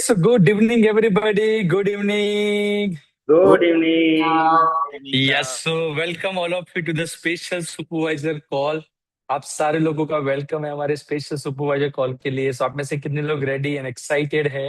so good evening, everybody. Good evening. Good evening. Yes, so welcome all of you to the special supervisor call. आप सारे लोगों का welcome है हमारे special supervisor call के लिए। सो आप में से कितने लोग रेडी एंड एक्साइटेड है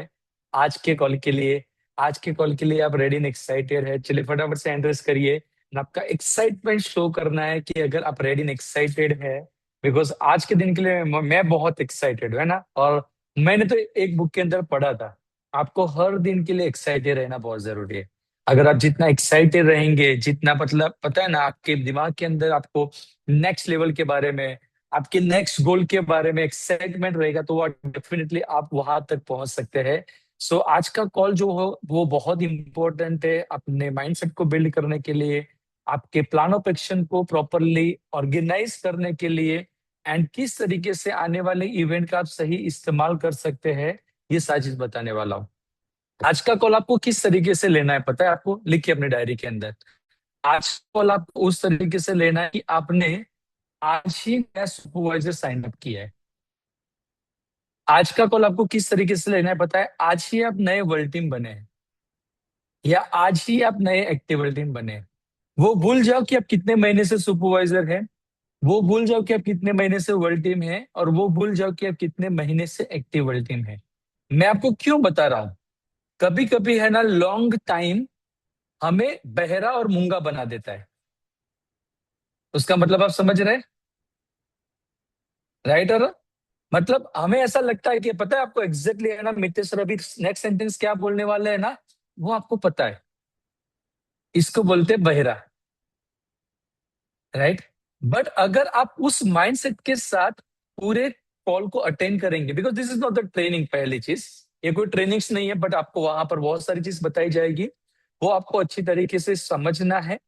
आज के कॉल के लिए? आज के कॉल के लिए आप रेडी एंड एक्साइटेड है? चलिए फटाफट से एंट्रेस करिए। and आपका एक्साइटमेंट शो करना है कि अगर आप रेडी एंड एक्साइटेड है, बिकॉज आज के दिन के लिए मैं बहुत एक्साइटेड हूँ, है ना। और मैंने तो एक बुक के अंदर पढ़ा था, आपको हर दिन के लिए एक्साइटेड रहना बहुत जरूरी है। अगर आप जितना एक्साइटेड रहेंगे, जितना मतलब पता है ना, आपके दिमाग के अंदर आपको नेक्स्ट लेवल के बारे में, आपके नेक्स्ट गोल के बारे में एक्साइटमेंट रहेगा, तो वो डेफिनेटली आप वहां तक पहुंच सकते हैं। सो आज का कॉल जो हो वो बहुत इंपॉर्टेंट है अपने माइंडसेट को बिल्ड करने के लिए, आपके प्लान ऑफ एक्शन को प्रॉपरली ऑर्गेनाइज करने के लिए, एंड किस तरीके से आने वाले इवेंट का आप सही इस्तेमाल कर सकते हैं, ये सारी चीज बताने वाला हूँ। आज का कॉल आपको किस तरीके से लेना है पता है? आपको लिखिए अपने डायरी के अंदर। आज का कॉल आपको उस तरीके से लेना है कि आपने आज ही नया सुपरवाइजर साइन अप किया है। आज का कॉल आपको किस तरीके से लेना है पता है? आज ही आप नए वर्ल्ड टीम बने हैं, या आज ही आप नए एक्टिव टीम बने हैं। वो भूल जाओ कि आप कितने महीने से सुपरवाइजर हैं, वो भूल जाओ कि आप कितने महीने से वर्ल्ड टीम है, और वो भूल जाओ कि आप कितने महीने से एक्टिव वर्ल्ड टीम है। मैं आपको क्यों बता रहा हूं? कभी कभी है ना, लॉन्ग टाइम हमें बहरा और मूंगा बना देता है। उसका मतलब आप समझ रहे हैं, राइट? और मतलब हमें ऐसा लगता है कि पता है आपको एग्जैक्टली, है ना, मित्र सर अभी नेक्स्ट सेंटेंस क्या बोलने वाले हैं ना, वो आपको पता है। इसको बोलते हैं बहरा, राइट। बट अगर आप उस माइंडसेट के साथ पूरे कॉल को अटेंड करेंगे, because this is not the training, पहली चीज ये कोई ट्रेनिंग्स नहीं है, बट आपको वहां पर बहुत सारी चीज बताई जाएगी, वो आपको अच्छी तरीके से समझना है,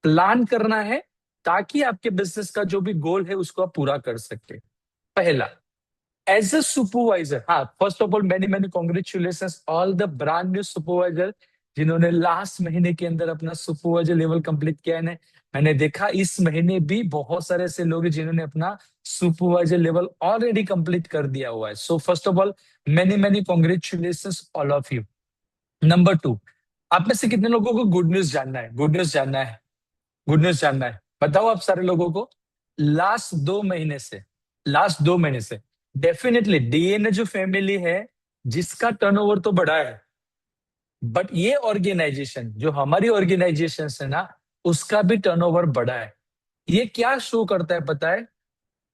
प्लान करना है, ताकि आपके बिजनेस का जो भी गोल है उसको आप पूरा कर सके। पहला, एज अ सुपरवाइजर, हाँ, first of all many many congratulation all the brand new supervisor जिन्होंने लास्ट महीने के अंदर अपना सुपरवाइजर लेवल कंप्लीट किया है। मैंने देखा इस महीने भी बहुत सारे ऐसे लोग हैं जिन्होंने अपना सुपरवाइजर लेवल ऑलरेडी कंप्लीट कर दिया हुआ है। So first of all many many congratulation all of you. Number two, आप में से कितने लोगों को गुड न्यूज जानना है? गुड न्यूज जानना है? गुड न्यूज जानना है? बताओ आप सारे लोगों को। लास्ट 2 महीने से डेफिनेटली डीएनए जो फैमिली है, जिसका टर्नओवर तो बढ़ा है, बट ये ऑर्गेनाइजेशन जो हमारी ऑर्गेनाइजेशन है ना, उसका भी टर्नओवर बढ़ा है। ये क्या शो करता है पता है?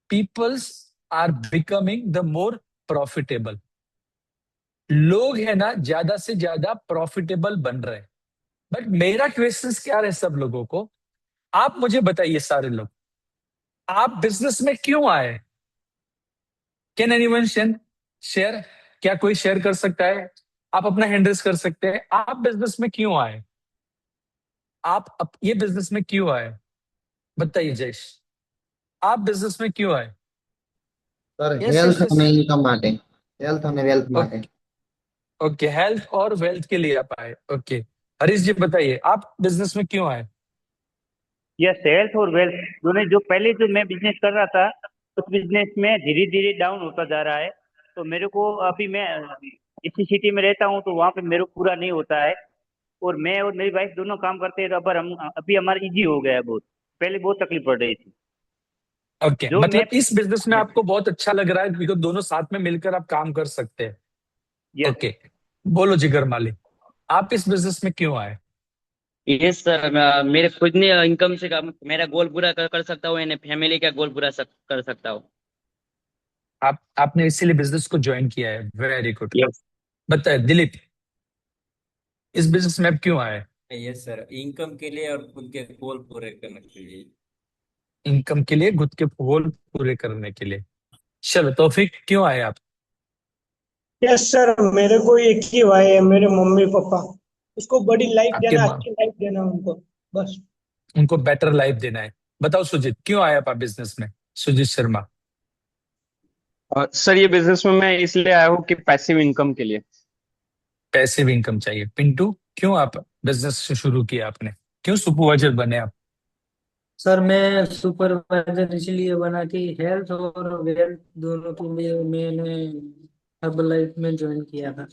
Peoples are becoming the more profitable. लोग है ना ज्यादा से ज्यादा प्रॉफिटेबल बन रहे हैं। बट मेरा क्वेश्चन क्या है सब लोगों को, आप मुझे बताइए सारे लोग, आप बिजनेस में क्यों आए? Can anyone share? क्या कोई शेयर कर सकता है? आप अपना हैंड रेज कर सकते हैं। आप बिजनेस में क्यों आए? ये बिजनेस में क्यों आए? बताइए जयेश, आप बिजनेस में क्यों आए? Sir yes health yes yes. અને ઇન્કમ માટે હેલ્થ અને વેલ્થ માટે। ओके, हेल्थ और वेल्थ के लिए आप आए। ओके, हरीश जी बताइए, आप बिजनेस में क्यों आए? यस, हेल्थ और वेल्थ दोनों। जो पहले जो मैं बिजनेस कर रहा था, उस बिजनेस में धीरे धीरे डाउन होता जा रहा है। तो मेरे को अभी, मैं इसी सिटी में रहता हूँ, तो वहाँ पे मेरे को पूरा नहीं होता है। और मैं और मेरी वाइफ दोनों काम करते हैं, तो अब हम अभी हमारा इजी हो गया है बहुत। पहले बहुत तकलीफ पड़ रही थी। ओके, जो मैं मतलब इस बिजनेस में आपको बहुत अच्छा लग रहा है, बिकॉज दोनों साथ में मिलकर आप काम कर सकते हैं। यस। ओके, बोलो जिगर मालिक, आप इस बिजनेस में क्यों आए? यस सर, मेरे खुद ने इनकम से मेरा गोल पूरा कर सकता हूँ, यानी फैमिली का गोल पूरा कर सकता हूँ। आपने इसीलिए बिजनेस को ज्वाइन किया है, वेरी गुड। यस। बताए दिलीप, इस बिजनेस में आप क्यों आए? यस सर, इनकम के लिए और खुद के गोल पूरे करने के लिए। इनकम के लिए, खुद के गोल पूरे करने के लिए। चलो तौफीक, क्यों आए आप? यस सर, मेरे को एक ही भाई है, मेरे मम्मी पापा। उसको बड़ी लाइफ आपके देना, माँ, अच्छी लाइफ देना उनको, बस। उनको बेटर लाइफ देना है। बताओ सुजीत, क्यों आए आप बिजनेस में? सुजीत शर्मा। सर ये बिजनेस में मैं इसलिए आया हूँ कि पैसिव इनकम के लिए। पैसिव इनकम चाहिए। पिंटू, क्यों आप बिजनेस शुरू किया आपने? क्यों सुपरवाइजर बने आप? सर मैं सुपरवाइजर इसलिए बना कि हेल्थ और वेल्थ दोनों के लिए मैंने हर्बल लाइफ में ज्वाइन किया था।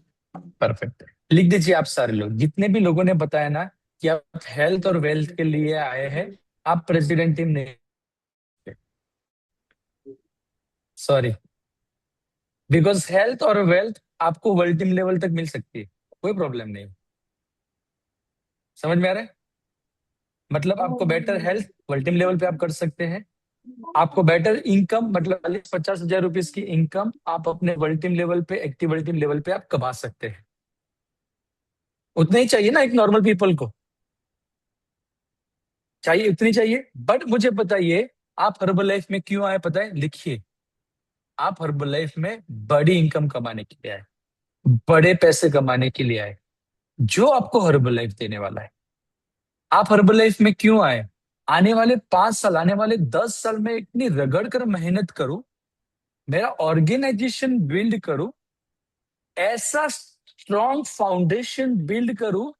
परफेक्ट। लिख दीजिए आप सारे लोग, जितने भी लोगों ने बताया ना कि आप हेल्थ और वेल्थ के लिए आए हैं, आप प्रेसिडेंट टीम नहीं, सॉरी, बिकॉज हेल्थ और वेल्थ आपको वर्ल्ड टीम लेवल तक मिल सकती है, कोई प्रॉब्लम नहीं। समझ में आ रहा है? मतलब आपको better health world team level पे आप कर सकते हैं, आपको बेटर इनकम मतलब 40-50 हजार रुपीज की इनकम आप अपने वर्ल्ड टीम लेवल पे, एक्टिव वर्ल्ड टीम लेवल पे आप कमा सकते हैं। उतना ही चाहिए ना एक नॉर्मल पीपल को, चाहिए उतनी चाहिए। बट मुझे बताइए आप हर्बल लाइफ में क्यों आए, पता है? लिखिए, आप हर्बल लाइफ में बड़ी इनकम कमाने के लिए आए, बड़े पैसे कमाने के लिए आए, जो आपको हर्बल लाइफ देने वाला है। आप हर्बल लाइफ में क्यों आए? आने वाले 5 साल, आने वाले 10 साल में इतनी रगड़ कर मेहनत करूं, मेरा ऑर्गेनाइजेशन बिल्ड करूं, ऐसा स्ट्रॉन्ग फाउंडेशन बिल्ड करूं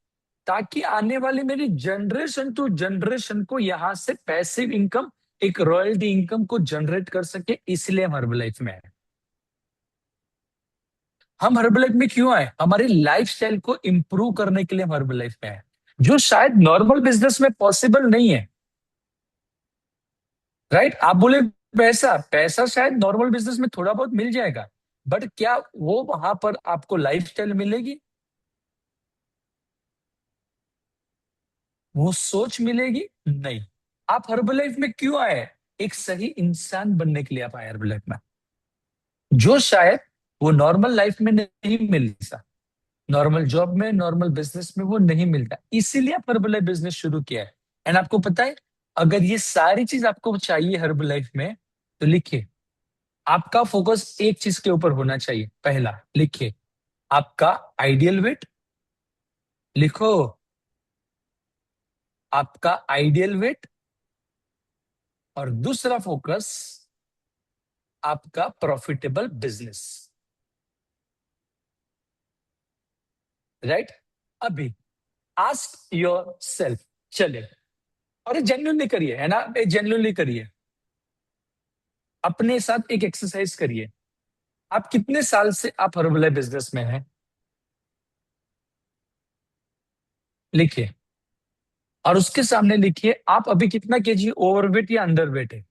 ताकि आने वाली मेरी जनरेशन टू जनरेशन को यहां से पैसिव इनकम, एक रॉयल्टी इनकम को जनरेट कर सके। इसलिए हम हर्बल लाइफ में आए। हम हर्बल लाइफ में क्यों आए? हमारी लाइफस्टाइल को इंप्रूव करने के लिए हम हर्बल लाइफ में आए, जो शायद नॉर्मल बिजनेस में पॉसिबल नहीं है। राइट? आप बोले पैसा, पैसा शायद नॉर्मल बिजनेस में थोड़ा बहुत मिल जाएगा, बट क्या वो वहां पर आपको लाइफस्टाइल मिलेगी, वो सोच मिलेगी? नहीं। आप हर्बल लाइफ में क्यों आए? एक सही इंसान बनने के लिए आप आए हर्बल लाइफ में, जो शायद वो नॉर्मल लाइफ में नहीं मिलता, नॉर्मल जॉब में, नॉर्मल बिजनेस में वो नहीं मिलता। इसीलिए आप हर्बल लाइफ बिजनेस शुरू किया है। एंड आपको पता है, अगर ये सारी चीज आपको चाहिए हर्बल लाइफ में, तो लिखिए, आपका फोकस एक चीज के ऊपर होना चाहिए। पहला लिखिए, आपका आइडियल वेट, लिखो, आपका आइडियल वेट। और दूसरा फोकस, आपका प्रॉफिटेबल बिजनेस। राइट? अभी आस्क योर सेल्फ, चले, और ये जेन्युइनली करिए, है ना, ये जेन्युइनली करिए, अपने साथ एक एक्सरसाइज करिए। आप कितने साल से आप हर्बल बिजनेस में हैं? लिखिए, और उसके सामने लिखिए आप अभी कितना केजी ओवरवेट या अंडरवेट है।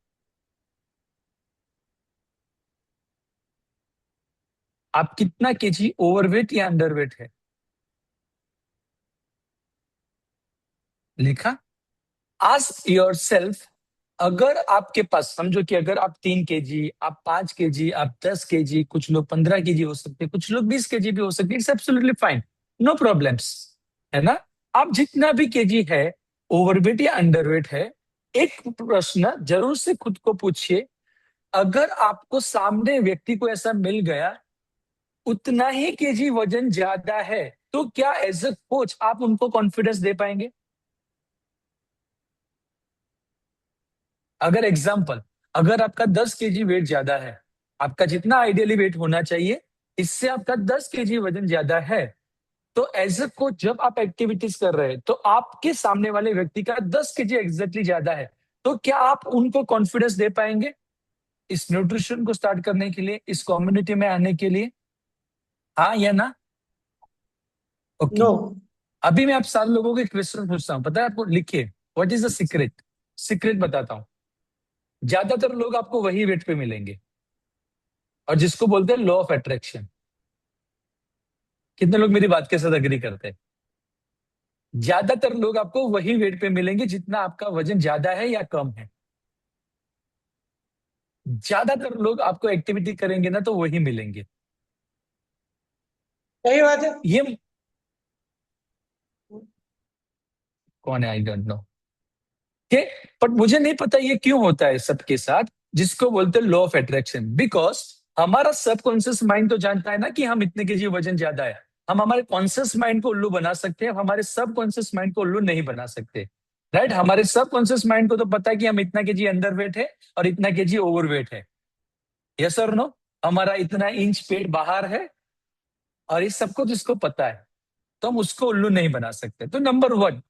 आप कितना केजी ओवरवेट या अंडरवेट है? लिखा? आस्क योर सेल्फ, अगर आपके पास, समझो कि अगर आप 3 केजी, आप 5 केजी, आप 10 केजी, कुछ लोग 15 केजी हो सकते हैं, कुछ लोग 20 केजी भी हो सकते हैं, it's absolutely fine, no problems, है ना? आप जितना भी केजी है, ओवरवेट या अंडरवेट है, एक प्रश्न जरूर से खुद को पूछिए, अगर आपको सामने व्यक्ति को ऐसा मिल गया उतना ही केजी वजन ज्यादा है, तो क्या एज अ कोच आप उनको कॉन्फिडेंस दे पाएंगे? अगर एग्जाम्पल, अगर आपका 10 केजी वेट ज्यादा है, आपका जितना आइडियली वेट होना चाहिए, इससे आपका 10 केजी वजन ज्यादा है, तो एज अ कोच जब आप एक्टिविटीज कर रहे हैं तो आपके सामने वाले व्यक्ति का 10 केजी एग्जैक्टली ज्यादा है, तो क्या आप उनको कॉन्फिडेंस दे पाएंगे इस न्यूट्रिशन को स्टार्ट करने के लिए, इस कम्युनिटी में आने के लिए? हाँ या ना? ओके। नो। अभी मैं आप सारे लोगों को क्वेश्चन पूछता हूँ, पता है आपको? लिखिए, what is the secret? Secret बताता हूँ। ज्यादातर लोग आपको वही वेट पे मिलेंगे, और जिसको बोलते हैं लॉ ऑफ अट्रैक्शन। कितने लोग मेरी बात के साथ अग्री करते हैं? ज्यादातर लोग आपको वही वेट पे मिलेंगे जितना आपका वजन ज्यादा है या कम है। ज्यादातर लोग आपको एक्टिविटी करेंगे ना तो वही मिलेंगे। सही बात है। ये कौन है? I don't know. के बट मुझे नहीं पता ये क्यों होता है सबके साथ, जिसको बोलते हैं लॉ ऑफ अट्रैक्शन। बिकॉज हमारा सबकॉन्शियस माइंड तो जानता है ना कि हम इतने केजी वजन ज्यादा है। हम हमारे कॉन्शियस माइंड को उल्लू बना सकते हैं, हमारे सबकॉन्शियस माइंड को उल्लू नहीं बना सकते। राइट? हमारे सबकॉन्शियस माइंड को तो पता है कि हम इतना केजी अंडर वेट है और इतना केजी ओवर वेट है। यस और नो? हमारा इतना इंच पेट बाहर है, और इस सबको जिसको पता है, तो हम उसको उल्लू नहीं बना सकते। तो नंबर 1,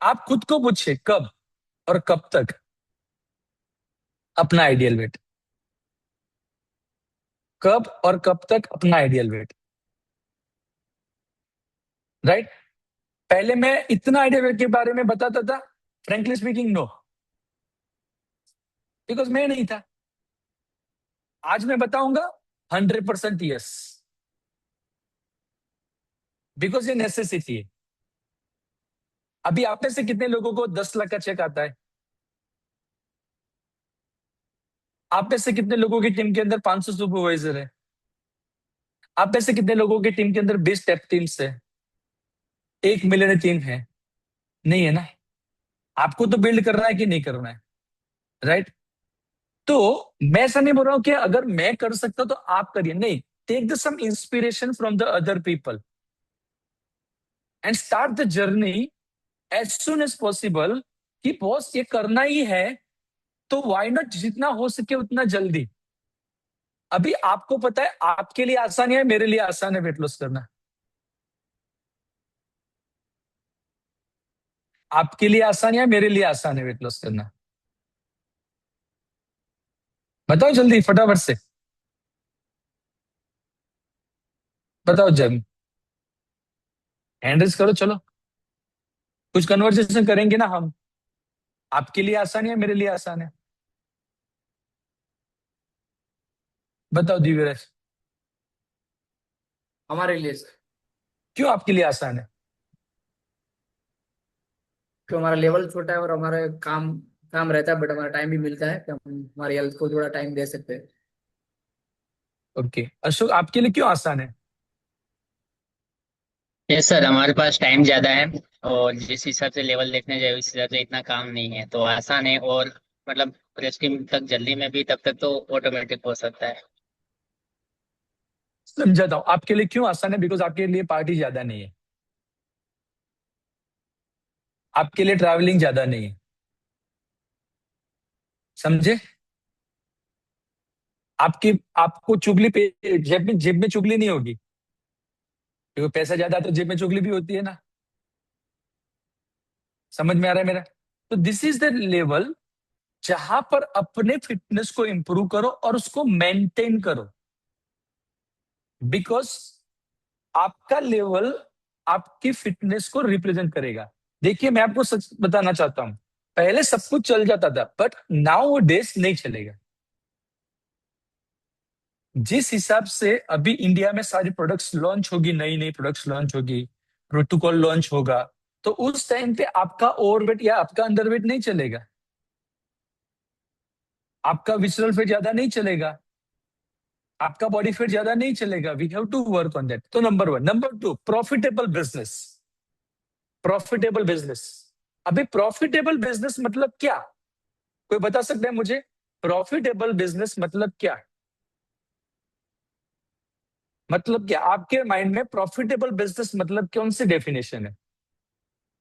आप खुद को पूछिए कब और कब तक अपना आइडियल वेट, कब और कब तक अपना आइडियल वेट। राइट? पहले मैं इतना आइडिया के बारे में बताता था, फ्रेंकली स्पीकिंग नो, बिकॉज मैं नहीं था। आज मैं बताऊंगा 100% यस, बिकॉज ये नेसेसिटी है। अभी आप में से कितने लोगों को 10 लाख का चेक आता है? आप में से कितने लोगों की टीम के अंदर 500 सुपरवाइजर है? आप में से कितने लोगों की टीम के अंदर 20 टेप टीम्स है, 1 मिलियन टीम है? नहीं है ना। आपको तो बिल्ड करना है कि नहीं करना है, राइट? तो मैं ऐसा नहीं बोल रहा हूं कि अगर मैं कर सकता तो आप करिए, नहीं। Take the some inspiration from the other people and start the journey as soon as possible, कि बॉस ये करना ही है तो व्हाई नॉट, जितना हो सके उतना जल्दी। अभी आपको पता है आपके लिए आसान है, मेरे लिए आसान है वेट लॉस करना? आपके लिए आसान है, मेरे लिए आसान है वेट लॉस करना? बताओ जल्दी फटाफट से बताओ, जब हैंड रेज करो, चलो कुछ कन्वर्सेशन करेंगे ना हम। आपके लिए आसान है, मेरे लिए आसान है? बताओ दिव्यराज, हमारे लिए सर, क्यों आपके लिए आसान है? क्यों हमारा लेवल छोटा है और हमारा काम काम रहता है, बट हमारा टाइम भी मिलता है कि हम हमारी हेल्थ को थोड़ा टाइम दे सकते हैं। ओके अशोक, आपके लिए क्यों आसान है? यस सर, हमारे पास टाइम ज्यादा है और जिस हिसाब से लेवल देखने जाए उस हिसाब से इतना काम नहीं है, तो आसान है। और मतलब प्रेस टीम तक जल्दी में भी तब तक तो ऑटोमेटिक हो सकता है। समझाता हूं आपके लिए क्यों आसान है, बिकॉज आपके लिए पार्टी ज्यादा नहीं है, आपके लिए ट्रैवलिंग ज्यादा नहीं है, समझे? आपकी आपको चुगली पे, जेब में चुगली नहीं होगी, क्योंकि पैसा ज्यादा है तो जेब में चुगली भी होती है ना। समझ में आ रहा है मेरा? तो दिस इज द लेवल जहां पर अपने फिटनेस को इंप्रूव करो और उसको मेंटेन करो, बिकॉज आपका लेवल आपकी फिटनेस को रिप्रेजेंट करेगा। देखिए मैं आपको सच बताना चाहता हूं, पहले सब कुछ चल जाता था, बट नाउ डेज नहीं चलेगा। जिस हिसाब से अभी इंडिया में सारी प्रोडक्ट्स लॉन्च होगी, नई नई प्रोडक्ट्स लॉन्च होगी, प्रोटोकॉल लॉन्च होगा, तो उस टाइम पे आपका ओवरवेट या आपका अंडरवेट नहीं चलेगा, आपका विसरल फेट ज्यादा नहीं चलेगा, आपका बॉडी फेट ज्यादा नहीं चलेगा। We have to work on that. तो number 1। Number 2, profitable business. Profitable business, अभी प्रॉफिटेबल बिजनेस मतलब क्या? कोई बता सकता है मुझे? प्रॉफिटेबल बिजनेस मतलब क्या? मतलब क्या आपके माइंड में प्रॉफिटेबल बिजनेस मतलब कौन सी डेफिनेशन है?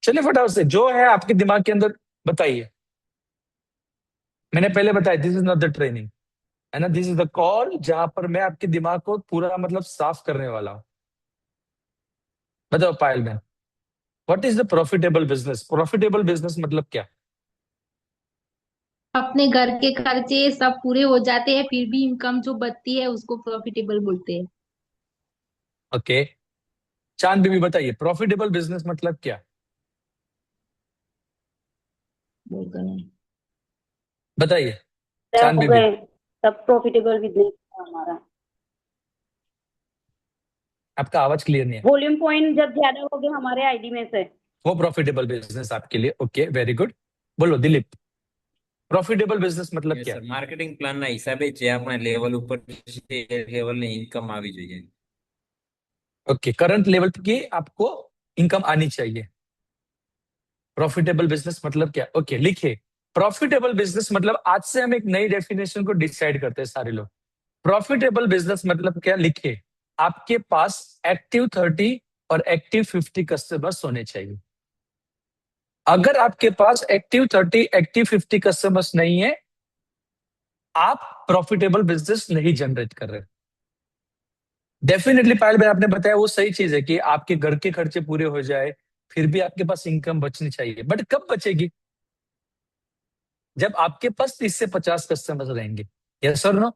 चलिए फटाफट से जो है आपके दिमाग के अंदर बताइए। मैंने पहले बताया this is not the training, है ना, दिस इज द कॉल जहां पर मैं आपके दिमाग को पूरा मतलब साफ करने वाला हूं। बताओ Payal man, what is the profitable business? Profitable business मतलब क्या? अपने घर के खर्चे सब पूरे हो जाते हैं, फिर भी इनकम जो बचती है उसको प्रॉफिटेबल बोलते हैं। ओके चांद बीबी बताइए, प्रॉफिटेबल बिजनेस मतलब क्या? बोलकर नहीं। बताइए चांद हो बीबी। गए सब प्रॉफिटेबल बिजनेस हमारा। आपका आवाज क्लियर नहीं है। वॉल्यूम पॉइंट जब ज्यादा हो गए हमारे आईडी में से, वो प्रॉफिटेबल बिजनेस आपके लिए। Okay very good. बोलो दिलीप, प्रॉफिटेबल बिजनेस मतलब क्या? સર માર્કેટિંગ પ્લાનના હિસાબે જે આપણે લેવલ ઉપર છે એ લેવલની ઇન્કમ આવી જોઈએ। ओके करंट लेवल की आपको इनकम आनी चाहिए। प्रॉफिटेबल बिजनेस मतलब क्या? ओके लिखिए, प्रॉफिटेबल बिजनेस मतलब आज से हम एक नई डेफिनेशन को डिसाइड करते हैं सारे लोग। प्रॉफिटेबल बिजनेस मतलब क्या? लिखिए, आपके पास एक्टिव 30 और एक्टिव 50 कस्टमर्स होने चाहिए। अगर आपके पास एक्टिव 30 एक्टिव 50 कस्टमर्स नहीं है, आप प्रॉफिटेबल बिजनेस नहीं जनरेट कर रहे। डेफिनेटली पायल भाई आपने बताया वो सही चीज है कि आपके घर के खर्चे पूरे हो जाए फिर भी आपके पास इनकम बचनी चाहिए, बट कब बचेगी? जब आपके पास 30 से 50 कस्टमर्स रहेंगे। यस और नो?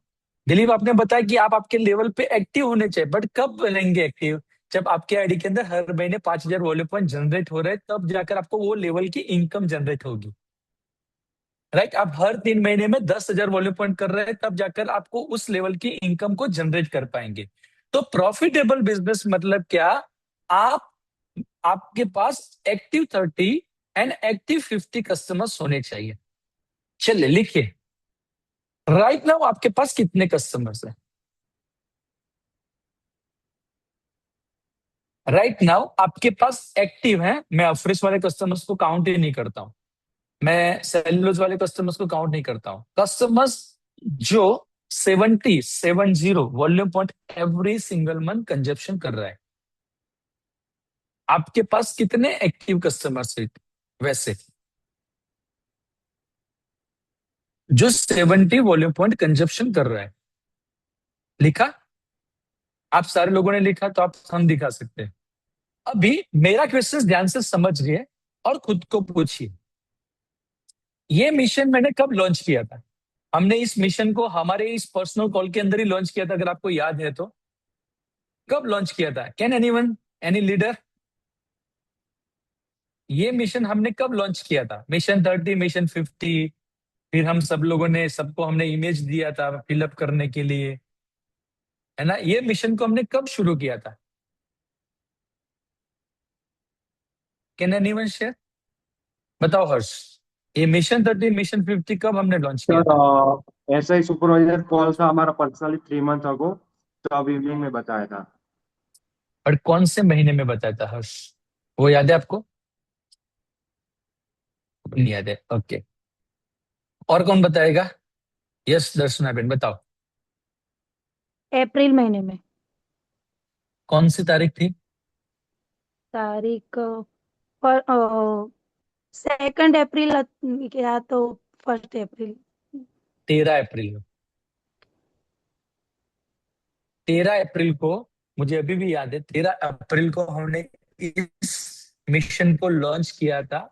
दिलीप आपने बताया कि आप आपके लेवल पे एक्टिव होने चाहिए, बट कब बनेंगे एक्टिव? जब आपके आईडी के अंदर हर महीने 5,000 वॉल्यूम पॉइंट जनरेट हो रहे हैं, तब जाकर आपको वो लेवल की इनकम जनरेट होगी। राइट, आप हर 3 महीने में 10,000 वॉल्यूम पॉइंट कर रहे हैं, तब जाकर आपको उस लेवल की इनकम को जनरेट कर पाएंगे। तो प्रॉफिटेबल बिजनेस मतलब क्या? आपके पास एक्टिव 30 एंड एक्टिव 50 कस्टमर्स होने चाहिए। चलिए लिखिए, राइट नाउ आपके पास कितने कस्टमर्स हैं? राइट नाउ आपके पास एक्टिव हैं, मैं अफ्रीस वाले कस्टमर्स को काउंट ही नहीं करता हूं, मैं सेलुलोज वाले कस्टमर्स को काउंट नहीं करता हूं। कस्टमर्स जो 70 volume point every single month consumption कर रहा है। आपके पास कितने एक्टिव कस्टमर्स है वैसे जो 70 वॉल्यूम पॉइंट कंजप्शन कर रहा है? लिखा? आप सारे लोगों ने लिखा तो आप हम दिखा सकते हैं। अभी मेरा क्वेश्चन ध्यान से समझिए और खुद को पूछिए, ये मिशन मैंने कब लॉन्च किया था? हमने इस मिशन को हमारे इस पर्सनल कॉल के अंदर ही लॉन्च किया था, अगर आपको याद है तो। कब लॉन्च किया था? Can anyone, any leader? ये मिशन हमने कब लॉन्च किया था? मिशन 30, मिशन 50, फिर हम सब लोगों ने, सबको हमने इमेज दिया था फिलअप करने के लिए, है ना? ये मिशन को हमने कब शुरू किया था? Can anyone share? बताओ हर्ष, ये मिशन 30, मिशन 50 कब हमने लॉन्च किया था? सर ऐसा ही सुपरवाइजर कॉल था हमारा पर्सनली 3 मंथ अगो, तो अब इवनिंग में बताया था। और कौन से महीने में बताया था हर्ष, वो याद है आपको? नहीं याद है, ओके। और कौन बताएगा? यस दर्शना बेन बताओ। अप्रैल महीने में। कौन सी तारीख थी? तारीख पर 2 अप्रैल या तो 1 अप्रैल। 13 अप्रैल में। 13 अप्रैल को, मुझे अभी भी याद है, 13 अप्रैल को हमने इस मिशन को लॉन्च किया था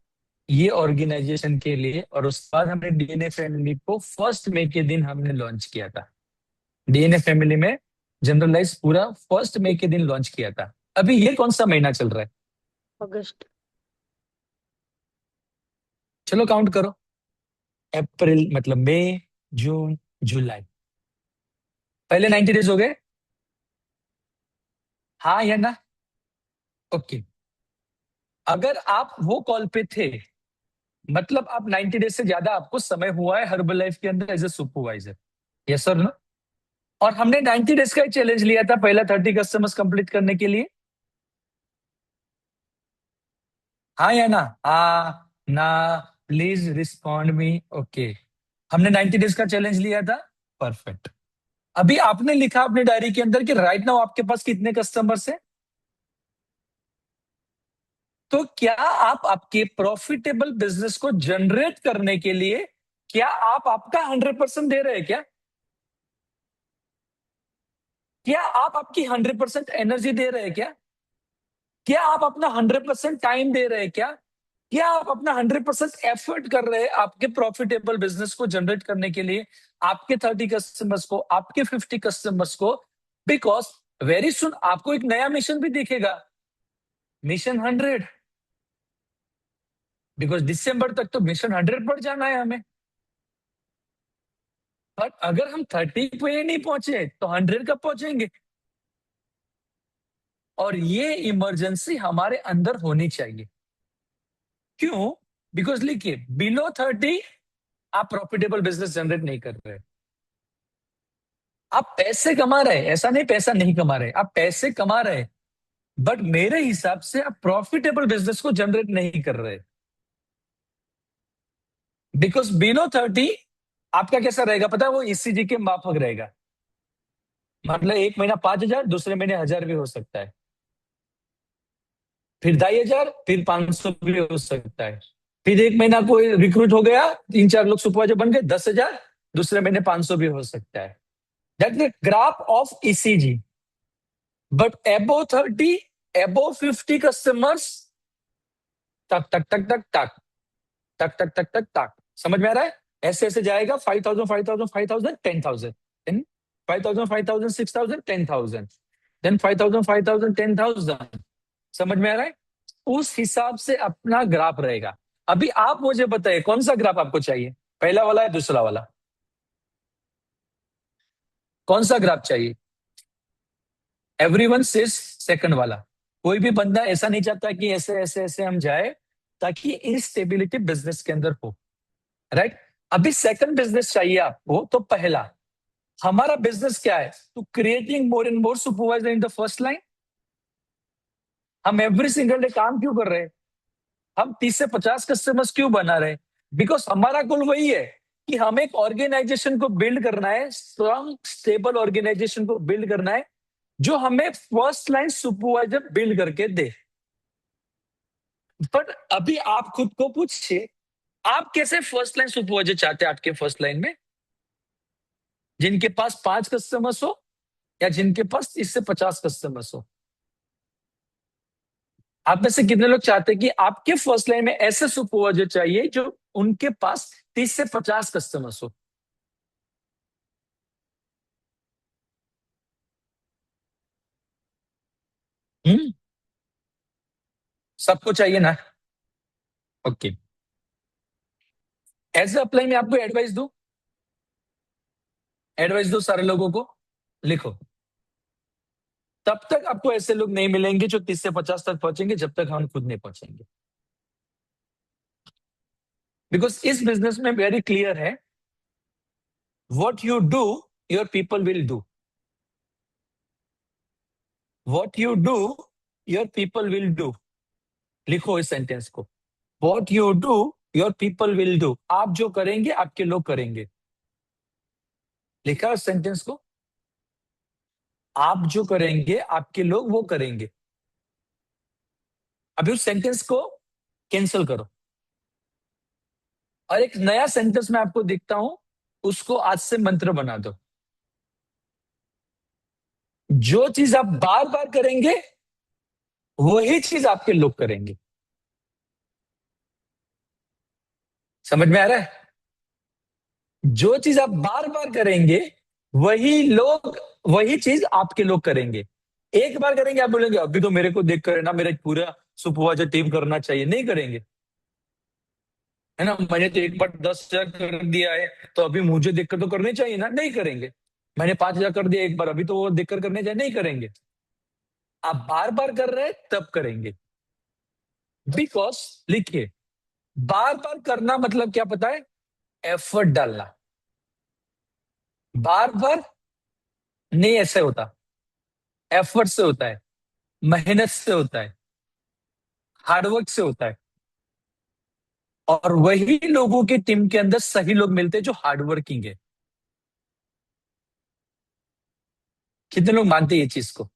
ये ऑर्गेनाइजेशन के लिए, और उसके बाद हमने डीएनए फैमिली को 1 मई के दिन हमने लॉन्च किया था। डीएनए फैमिली में जनरलाइज पूरा 1 मई के दिन लॉन्च किया था। अभी ये कौन सा महीना चल रहा है? अगस्त। चलो काउंट करो, अप्रैल मतलब मई, जून, जुलाई, पहले 90 डेज हो गए, हाँ या ना? ओके, अगर आप वो कॉल पे थे मतलब आप 90 डेज से ज्यादा आपको समय हुआ है हर्बल लाइफ के अंदर एज ए सुपरवाइजर, यस और नो? और हमने 90 डेज का चैलेंज लिया था पहला 30 कस्टमर्स कंप्लीट करने के लिए, हाँ या ना? हाँ ना, प्लीज रिस्पॉन्ड मी। ओके, हमने 90 डेज का चैलेंज लिया था, परफेक्ट। अभी आपने लिखा अपने डायरी के अंदर कि राइट नाउ आपके पास कितने कस्टमर्स है? तो क्या आप आपके प्रॉफिटेबल बिजनेस को जनरेट करने के लिए क्या आप आपका 100% दे रहे हैं क्या? क्या आप आपकी 100% एनर्जी दे रहे हैं क्या? क्या आप अपना 100% टाइम दे रहे हैं क्या? क्या आप अपना 100% एफर्ट कर रहे हैं आपके प्रॉफिटेबल बिजनेस को जनरेट करने के लिए, आपके 30 कस्टमर्स को, आपके 50 कस्टमर्स को? बिकॉज वेरी सुन आपको एक नया मिशन भी दिखेगा, मिशन 100, बिकॉज दिसंबर तक तो मिशन 100 पर जाना है हमें। पर अगर हम 30 पे ही नहीं पहुंचे तो 100 कब पहुंचेंगे? और ये इमरजेंसी हमारे अंदर होनी चाहिए। क्यों? बिकॉज लिखिए, बिलो 30 आप प्रॉफिटेबल बिजनेस जनरेट नहीं कर रहे। आप पैसे कमा रहे हैं, ऐसा नहीं पैसा नहीं कमा रहे, आप पैसे कमा रहे हैं, बट मेरे हिसाब से आप प्रॉफिटेबल बिजनेस को जनरेट नहीं कर रहे। बिकॉज बिलो 30 आपका कैसा रहेगा पता है? वो ईसीजी के माफक रहेगा, मतलब एक महीना 5,000, दूसरे महीने 1,000 भी हो सकता है, फिर 2,500, फिर 500 भी हो सकता है, फिर एक महीना कोई रिक्रूट हो गया, 3-4 लोग सुपरवाइजर बन गए, 10,000, दूसरे महीने 500 भी हो सकता है। That the graph of ECG. But above 30, above 50 customers, टक टक टक टक टक टक टक टक टक टक, समझ में आ रहा है? ऐसे ऐसे जाएगा, 5,000, 5,000, 5,000, 10,000, 5,000, 5,000, 6,000, 10,000, देन 5,000 5,000 10,000। समझ में आ रहा है? उस हिसाब से अपना ग्राफ रहेगा। अभी आप मुझे बताइए कौन सा ग्राफ आपको चाहिए, पहला वाला है दूसरा वाला, कौन सा ग्राफ चाहिए? एवरीवन सेज सेकंड वाला। कोई भी बंदा ऐसा नहीं चाहता कि ऐसे ऐसे ऐसे हम जाए ताकि इंस्टेबिलिटी बिजनेस के अंदर हो, राइट? अभी सेकंड बिजनेस चाहिए आपको, तो पहला हमारा बिजनेस क्या है? To creating more and more supervisor in the first line. हम एवरी सिंगल डे काम क्यों कर रहे हैं? हम 30 से 50 कस्टमर्स क्यों बना रहे हैं? बिकॉज हमारा गोल वही है कि हमें एक ऑर्गेनाइजेशन को बिल्ड करना है, स्ट्रॉन्ग स्टेबल ऑर्गेनाइजेशन को बिल्ड करना है जो हमें फर्स्ट लाइन सुपरवाइजर बिल्ड करके दे। बट अभी आप खुद को पूछिए, आप कैसे फर्स्ट लाइन सुपरवाइजर चाहते हैं आपके फर्स्ट लाइन में? जिनके पास 5 कस्टमर्स हो या जिनके पास 30 से 50 कस्टमर्स हो? आप में से कितने लोग चाहते हैं कि आपके फर्स्ट लाइन में ऐसे सुपरवाइजर चाहिए जो उनके पास 30 से 50 कस्टमर्स हो? हम्म, सबको चाहिए ना? ओके, एज अप्लाई में आपको एडवाइस दो सारे लोगों को, लिखो। तब तक आपको ऐसे लोग नहीं मिलेंगे जो 30 से 50 तक पहुंचेंगे जब तक हम खुद नहीं पहुंचेंगे। बिकॉज इस बिजनेस में वेरी क्लियर है, what you do your people will do. What you do your people will do. लिखो इस सेंटेंस को, what you do your people will do. आप जो करेंगे आपके लोग करेंगे। लिखा उस सेंटेंस को, आप जो करेंगे आपके लोग वो करेंगे। अभी उस सेंटेंस को कैंसिल करो और एक नया सेंटेंस मैं आपको दिखता हूं, उसको आज से मंत्र बना दो। जो चीज आप बार बार करेंगे वही चीज आपके लोग करेंगे। समझ में आ रहा है? जो चीज आप बार बार करेंगे वही चीज आपके लोग करेंगे। एक बार करेंगे आप बोलेंगे अभी तो मेरे को देख कर ना मेरा पूरा सुपरवाइजर टीम करना चाहिए, नहीं करेंगे, है ना? मैंने तो एक बार 10,000 कर दिया है तो अभी मुझे देखकर तो करने चाहिए ना, नहीं करेंगे। मैंने 5,000 कर दिया एक बार, अभी तो वो देखकर करने चाहिए, नहीं करेंगे। आप बार बार कर रहे हैं तब करेंगे। बिकॉज लिखिए, बार बार करना मतलब क्या पता है? एफर्ट डालना। बार बार नहीं ऐसे होता, एफर्ट से होता है, मेहनत से होता है, हार्डवर्क से होता है। और वही लोगों की टीम के अंदर सही लोग मिलते हैं जो हार्डवर्किंग है। कितने लोग मानते हैं ये चीज को?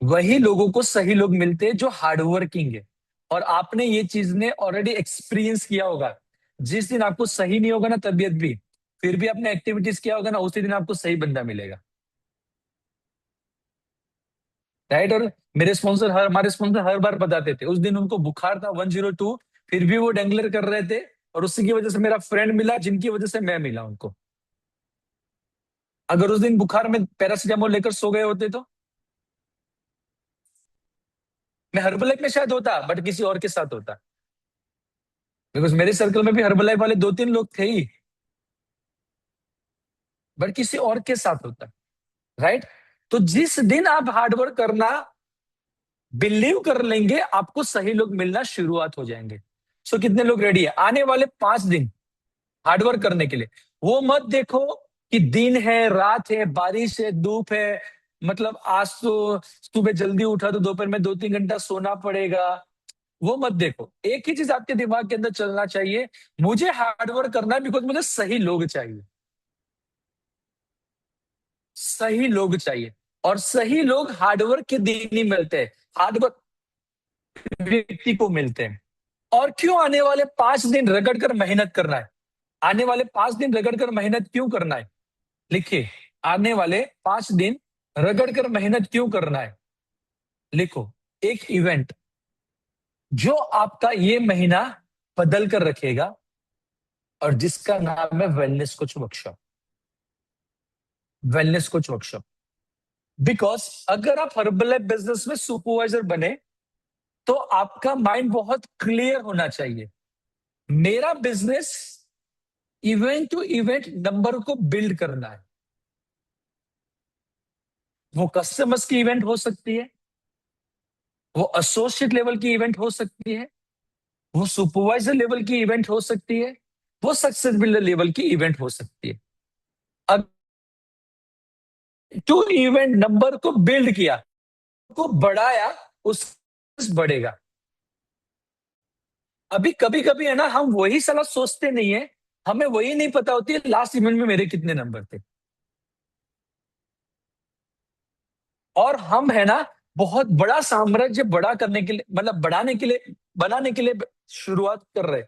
वही लोगों को सही लोग मिलते हैं जो हार्डवर्किंग है। और आपने ये चीज ने ऑलरेडी एक्सपीरियंस किया होगा। जिस दिन आपको सही नहीं होगा ना तबीयत भी, फिर भी आपने एक्टिविटीज किया होगा ना, उसी दिन आपको सही बंदा मिलेगा, राइट? और हमारे स्पॉन्सर हर बार बताते थे, उस दिन उनको बुखार था 102, फिर भी वो डेंगलर कर रहे थे। और उसी की वजह से मेरा फ्रेंड मिला, जिनकी वजह से मैं मिला उनको। अगर उस दिन बुखार में पैरासीटामोल लेकर सो गए होते तो मैं हर्बलाइफ में शायद होता, बट किसी और के साथ होता। बिकॉज मेरे सर्कल में भी हर्बलाइफ वाले 2-3 लोग थे ही, बट किसी और के साथ होता, राइट? तो जिस दिन आप हार्डवर्क करना बिलीव कर लेंगे, आपको सही लोग मिलना शुरुआत हो जाएंगे। सो कितने लोग रेडी है आने वाले 5 दिन हार्डवर्क करने के लिए? वो मत देखो कि दिन है, रात है, बारिश है, धूप है, मतलब आज तो सुबह जल्दी उठा तो दोपहर में 2-3 घंटा सोना पड़ेगा। वो मत देखो। एक ही चीज आपके दिमाग के अंदर चलना चाहिए, मुझे हार्डवर्क करना है बिकॉज मुझे सही लोग चाहिए। सही लोग चाहिए, और सही लोग हार्डवर्क के दिन ही मिलते हैं, हार्डवर्क व्यक्ति को मिलते हैं। और क्यों आने वाले 5 दिन रगड़ कर मेहनत करना है? आने वाले 5 दिन रगड़ कर मेहनत क्यों करना है? लिखिए, आने वाले 5 दिन रगड़ कर मेहनत क्यों करना है? लिखो, एक इवेंट जो आपका ये महीना बदल कर रखेगा और जिसका नाम है wellness coach workshop. Wellness coach workshop because अगर आप हर्बल बिजनेस में सुपरवाइजर बने तो आपका माइंड बहुत क्लियर होना चाहिए। मेरा business event to event number को बिल्ड करना है। वो कस्टमर्स की इवेंट हो सकती है, वो एसोसिएट लेवल की इवेंट हो सकती है, वो सुपरवाइजर लेवल की इवेंट हो सकती है, वो सक्सेस बिल्डर लेवल की इवेंट हो सकती है। अब टू इवेंट नंबर को बिल्ड किया, को बढ़ाया, उस बढ़ेगा। अभी कभी कभी है ना, हम वही साला सोचते नहीं है, हमें वही नहीं पता होती है लास्ट इवेंट में मेरे कितने नंबर थे। और हम है ना बहुत बड़ा साम्राज्य बड़ा करने के लिए, मतलब बढ़ाने के लिए, बनाने के लिए शुरुआत कर रहे।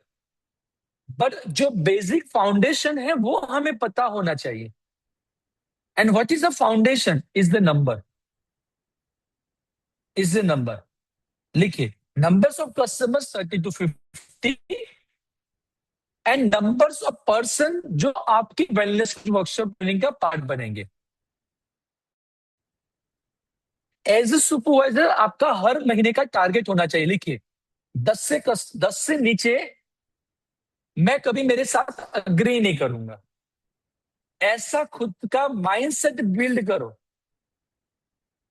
बट जो बेसिक फाउंडेशन है वो हमें पता होना चाहिए। And what is the foundation? Is the number, is the number. लिखिए, numbers of customers 30 to 50 and numbers of person जो आपकी वेलनेस वर्कशॉप ट्रेनिंग का पार्ट बनेंगे। एज ए सुपरवाइजर आपका हर महीने का टारगेट होना चाहिए। लिखिए, 10 से नीचे मैं कभी मेरे साथ अग्री नहीं करूंगा। ऐसा खुद का माइंडसेट बिल्ड करो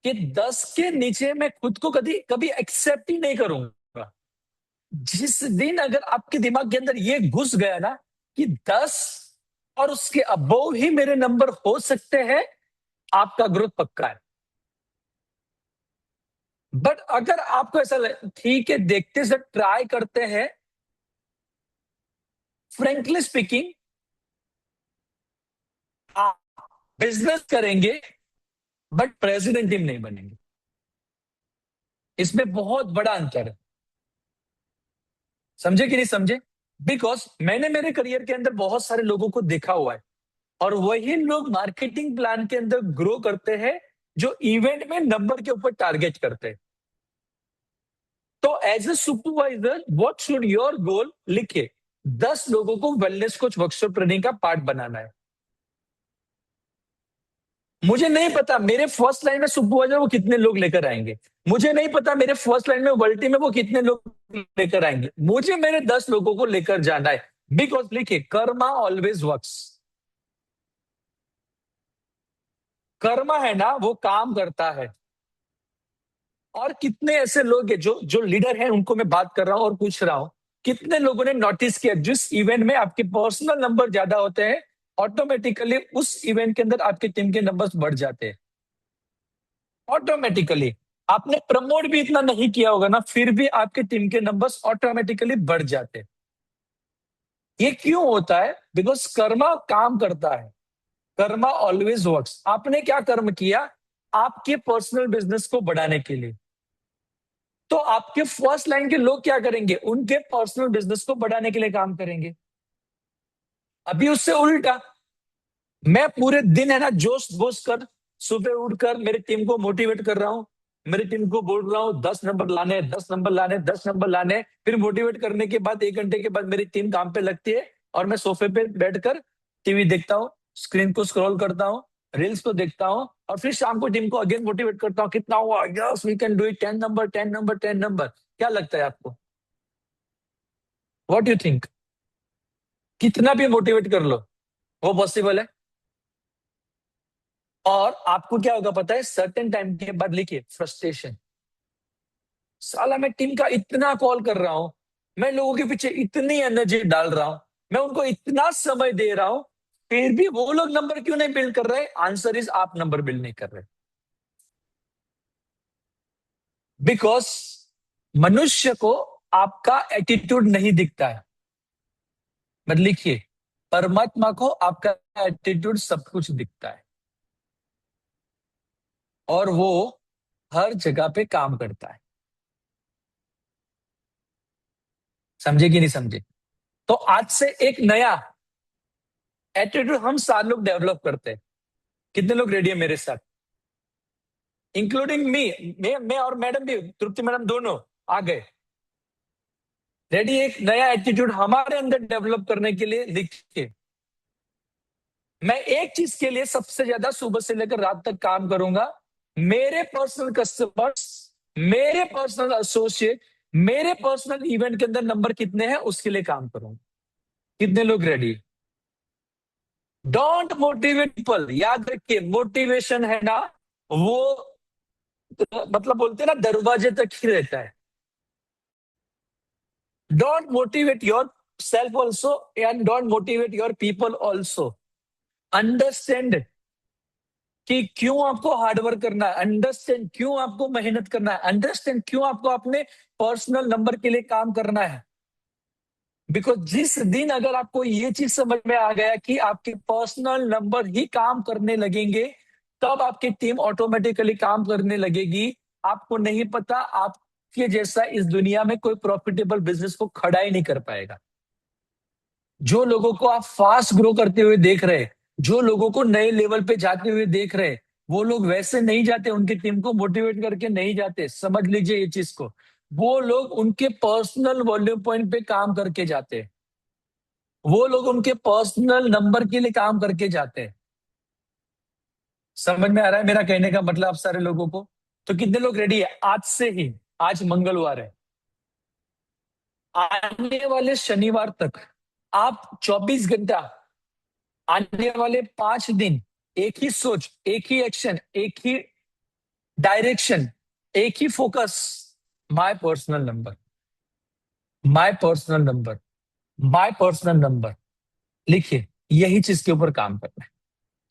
कि 10 के नीचे मैं खुद को कभी कभी एक्सेप्ट ही नहीं करूंगा। जिस दिन अगर आपके दिमाग के अंदर ये घुस गया ना कि 10 और उसके अबोव ही मेरे नंबर हो सकते हैं, आपका ग्रोथ पक्का है। बट अगर आपको ऐसा ठीक है, देखते से ट्राई करते हैं, फ्रेंकली स्पीकिंग आप बिजनेस करेंगे बट प्रेसिडेंट टीम नहीं बनेंगे। इसमें बहुत बड़ा अंतर है। समझे कि नहीं समझे? बिकॉज मैंने मेरे करियर के अंदर बहुत सारे लोगों को देखा हुआ है और वही लोग मार्केटिंग प्लान के अंदर ग्रो करते हैं जो इवेंट में नंबर के ऊपर टारगेट करते हैं। तो as a supervisor what should your goal? लिखे, 10 लोगों को वेलनेस कोच वर्कशॉप ट्रेनिंग का पार्ट बनाना है। मुझे नहीं पता मेरे फर्स्ट लाइन में सुपरवाइजर वो कितने लोग लेकर आएंगे, मुझे नहीं पता मेरे फर्स्ट लाइन में वर्ल्टी में वो कितने लोग लेकर आएंगे, मुझे मेरे 10 लोगों को लेकर जाना है। बिकॉज लिखिए, कर्मा ऑलवेज वर्क्स। कर्मा है ना, वो काम करता है। और कितने ऐसे लोग हैं जो जो लीडर हैं, उनको मैं बात कर रहा हूं और पूछ रहा हूं, कितने लोगों ने नोटिस किया जिस इवेंट में आपके पर्सनल नंबर ज्यादा होते हैं, ऑटोमेटिकली उस इवेंट के अंदर आपके टीम के नंबर्स बढ़ जाते हैं। ऑटोमेटिकली आपने प्रमोट भी इतना नहीं किया होगा ना, फिर भी आपके टीम के नंबर्स ऑटोमेटिकली बढ़ जाते हैं। ये क्यों होता है? बिकॉज कर्मा काम करता है। Karma always works. आपने क्या कर्म किया? आपके पर्सनल बिजनेस को बढ़ाने के लिए। तो आपके फर्स्ट लाइन के लोग क्या करेंगे? उनके पर्सनल बिजनेस को बढ़ाने के लिए काम करेंगे। अभी उससे उल्टा, मैं पूरे दिन है ना जोश बोश कर सुबह उठकर मेरी टीम को मोटिवेट कर रहा हूं, मेरी टीम को बोल रहा हूं 10 नंबर लाने, 10 नंबर लाने, 10 नंबर लाने। फिर मोटिवेट करने के बाद 1 घंटे के बाद मेरी टीम काम पे लगती है और मैं सोफे पे बैठकर टीवी देखता हूँ, स्क्रीन को स्क्रॉल करता हूँ, रील्स को देखता हूँ और फिर शाम को टीम को अगेन मोटिवेट करता हूँ। कितना हुआ? Yes we can do it, 10 number, 10 number, 10 number. क्या लगता है आपको? What you think? कितना भी मोटिवेट कर लो, वो पॉसिबल है? और आपको क्या होगा पता है? सर्टेन टाइम के बाद लिखिए, फ्रस्ट्रेशन। साला मैं टीम का इतना कॉल कर रहा हूं, मैं लोगों के पीछे इतनी एनर्जी डाल रहा हूं, मैं उनको इतना समय दे रहा हूं, फिर भी वो लोग नंबर क्यों नहीं बिल्ड कर रहे? आंसर इज आप नंबर बिल्ड नहीं कर रहे। बिकॉज मनुष्य को आपका एटीट्यूड नहीं दिखता है। मत लिखिए, परमात्मा को आपका एटीट्यूड सब कुछ दिखता है और वो हर जगह पे काम करता है। समझे कि नहीं समझे? तो आज से एक नया एटीट्यूड हम 7 लोग डेवलप करते हैं। कितने लोग रेडी है मेरे साथ? इंक्लूडिंग मी, मैं और मैडम भी, तृप्ति मैडम दोनों आ गए। रेडी? एक नया एटीट्यूड हमारे अंदर डेवलप करने के लिए लिखिए, मैं एक चीज के लिए सबसे ज्यादा सुबह से लेकर रात तक काम करूंगा, मेरे पर्सनल कस्टमर्स, मेरे पर्सनल एसोसिएट, मेरे पर्सनल इवेंट के अंदर नंबर कितने हैं उसके लिए काम करूंगा। कितने लोग रेडी? Don't motivate people. याद रखिए, मोटिवेशन है ना वो मतलब बोलते हैं ना दरवाजे तक ही रहता है। Don't motivate your self also and don't motivate your people also. Understand कि क्यों आपको हार्डवर्क करना है, अंडरस्टैंड क्यों आपको मेहनत करना है, अंडरस्टैंड क्यों आपको अपने पर्सनल नंबर के लिए काम करना है। बिकॉज जिस दिन अगर आपको ये चीज समझ में आ गया कि आपके पर्सनल नंबर ही काम करने लगेंगे, तब आपकी टीम ऑटोमेटिकली काम करने लगेगी। आपको नहीं पता, आपके जैसा इस दुनिया में कोई प्रॉफिटेबल बिजनेस को खड़ा ही नहीं कर पाएगा। जो लोगों को आप फास्ट ग्रो करते हुए देख रहे, जो लोगों को नए लेवल पे जाते हुए देख रहे, वो लोग वैसे नहीं जाते, उनकी टीम को मोटिवेट करके नहीं जाते। समझ लीजिए ये चीज को। वो लोग उनके पर्सनल वॉल्यूम पॉइंट पे काम करके जाते हैं, वो लोग उनके पर्सनल नंबर के लिए काम करके जाते हैं। समझ में आ रहा है मेरा कहने का मतलब आप सारे लोगों को? तो कितने लोग रेडी है आज से ही? आज मंगलवार है, आने वाले शनिवार तक आप 24 घंटा, आने वाले 5 दिन एक ही सोच, एक ही एक्शन, एक ही डायरेक्शन, एक ही focus. My personal number, my personal number, my personal number लिखिए। यही चीज के ऊपर काम करना है।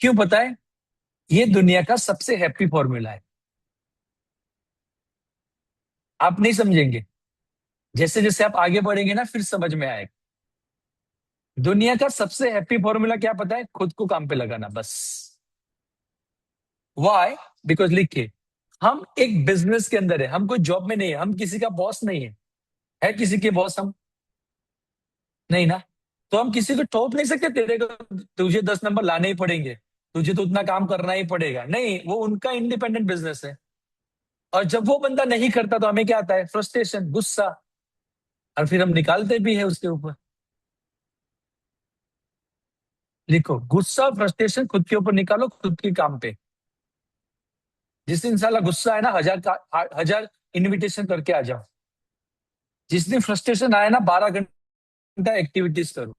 क्यों पता है? ये दुनिया का सबसे हैप्पी फॉर्मूला है। आप नहीं समझेंगे, जैसे जैसे आप आगे बढ़ेंगे ना फिर समझ में आएगा। दुनिया का सबसे हैप्पी फॉर्मूला क्या पता है? खुद को काम पे लगाना, बस। वाई? बिकॉज लिखिए, हम एक बिजनेस के अंदर है, हम कोई जॉब में नहीं है, हम किसी का बॉस नहीं है। है किसी के बॉस हम? नहीं ना। तो हम किसी को थोप नहीं सकते, तेरे को तुझे 10 नंबर लाने ही पड़ेंगे, तुझे तो उतना काम करना ही पड़ेगा। नहीं, वो उनका इंडिपेंडेंट बिजनेस है। और जब वो बंदा नहीं करता तो हमें क्या आता है? फ्रस्ट्रेशन, गुस्सा, और फिर हम निकालते भी है उसके ऊपर। लिखो, गुस्सा फ्रस्ट्रेशन खुद के ऊपर निकालो, खुद के काम पे। जिस दिन साला गुस्सा है ना, 1000 इनविटेशन करके आ जाओ। जिस दिन फ्रस्ट्रेशन आए ना, 12 घंटा एक्टिविटीज करो।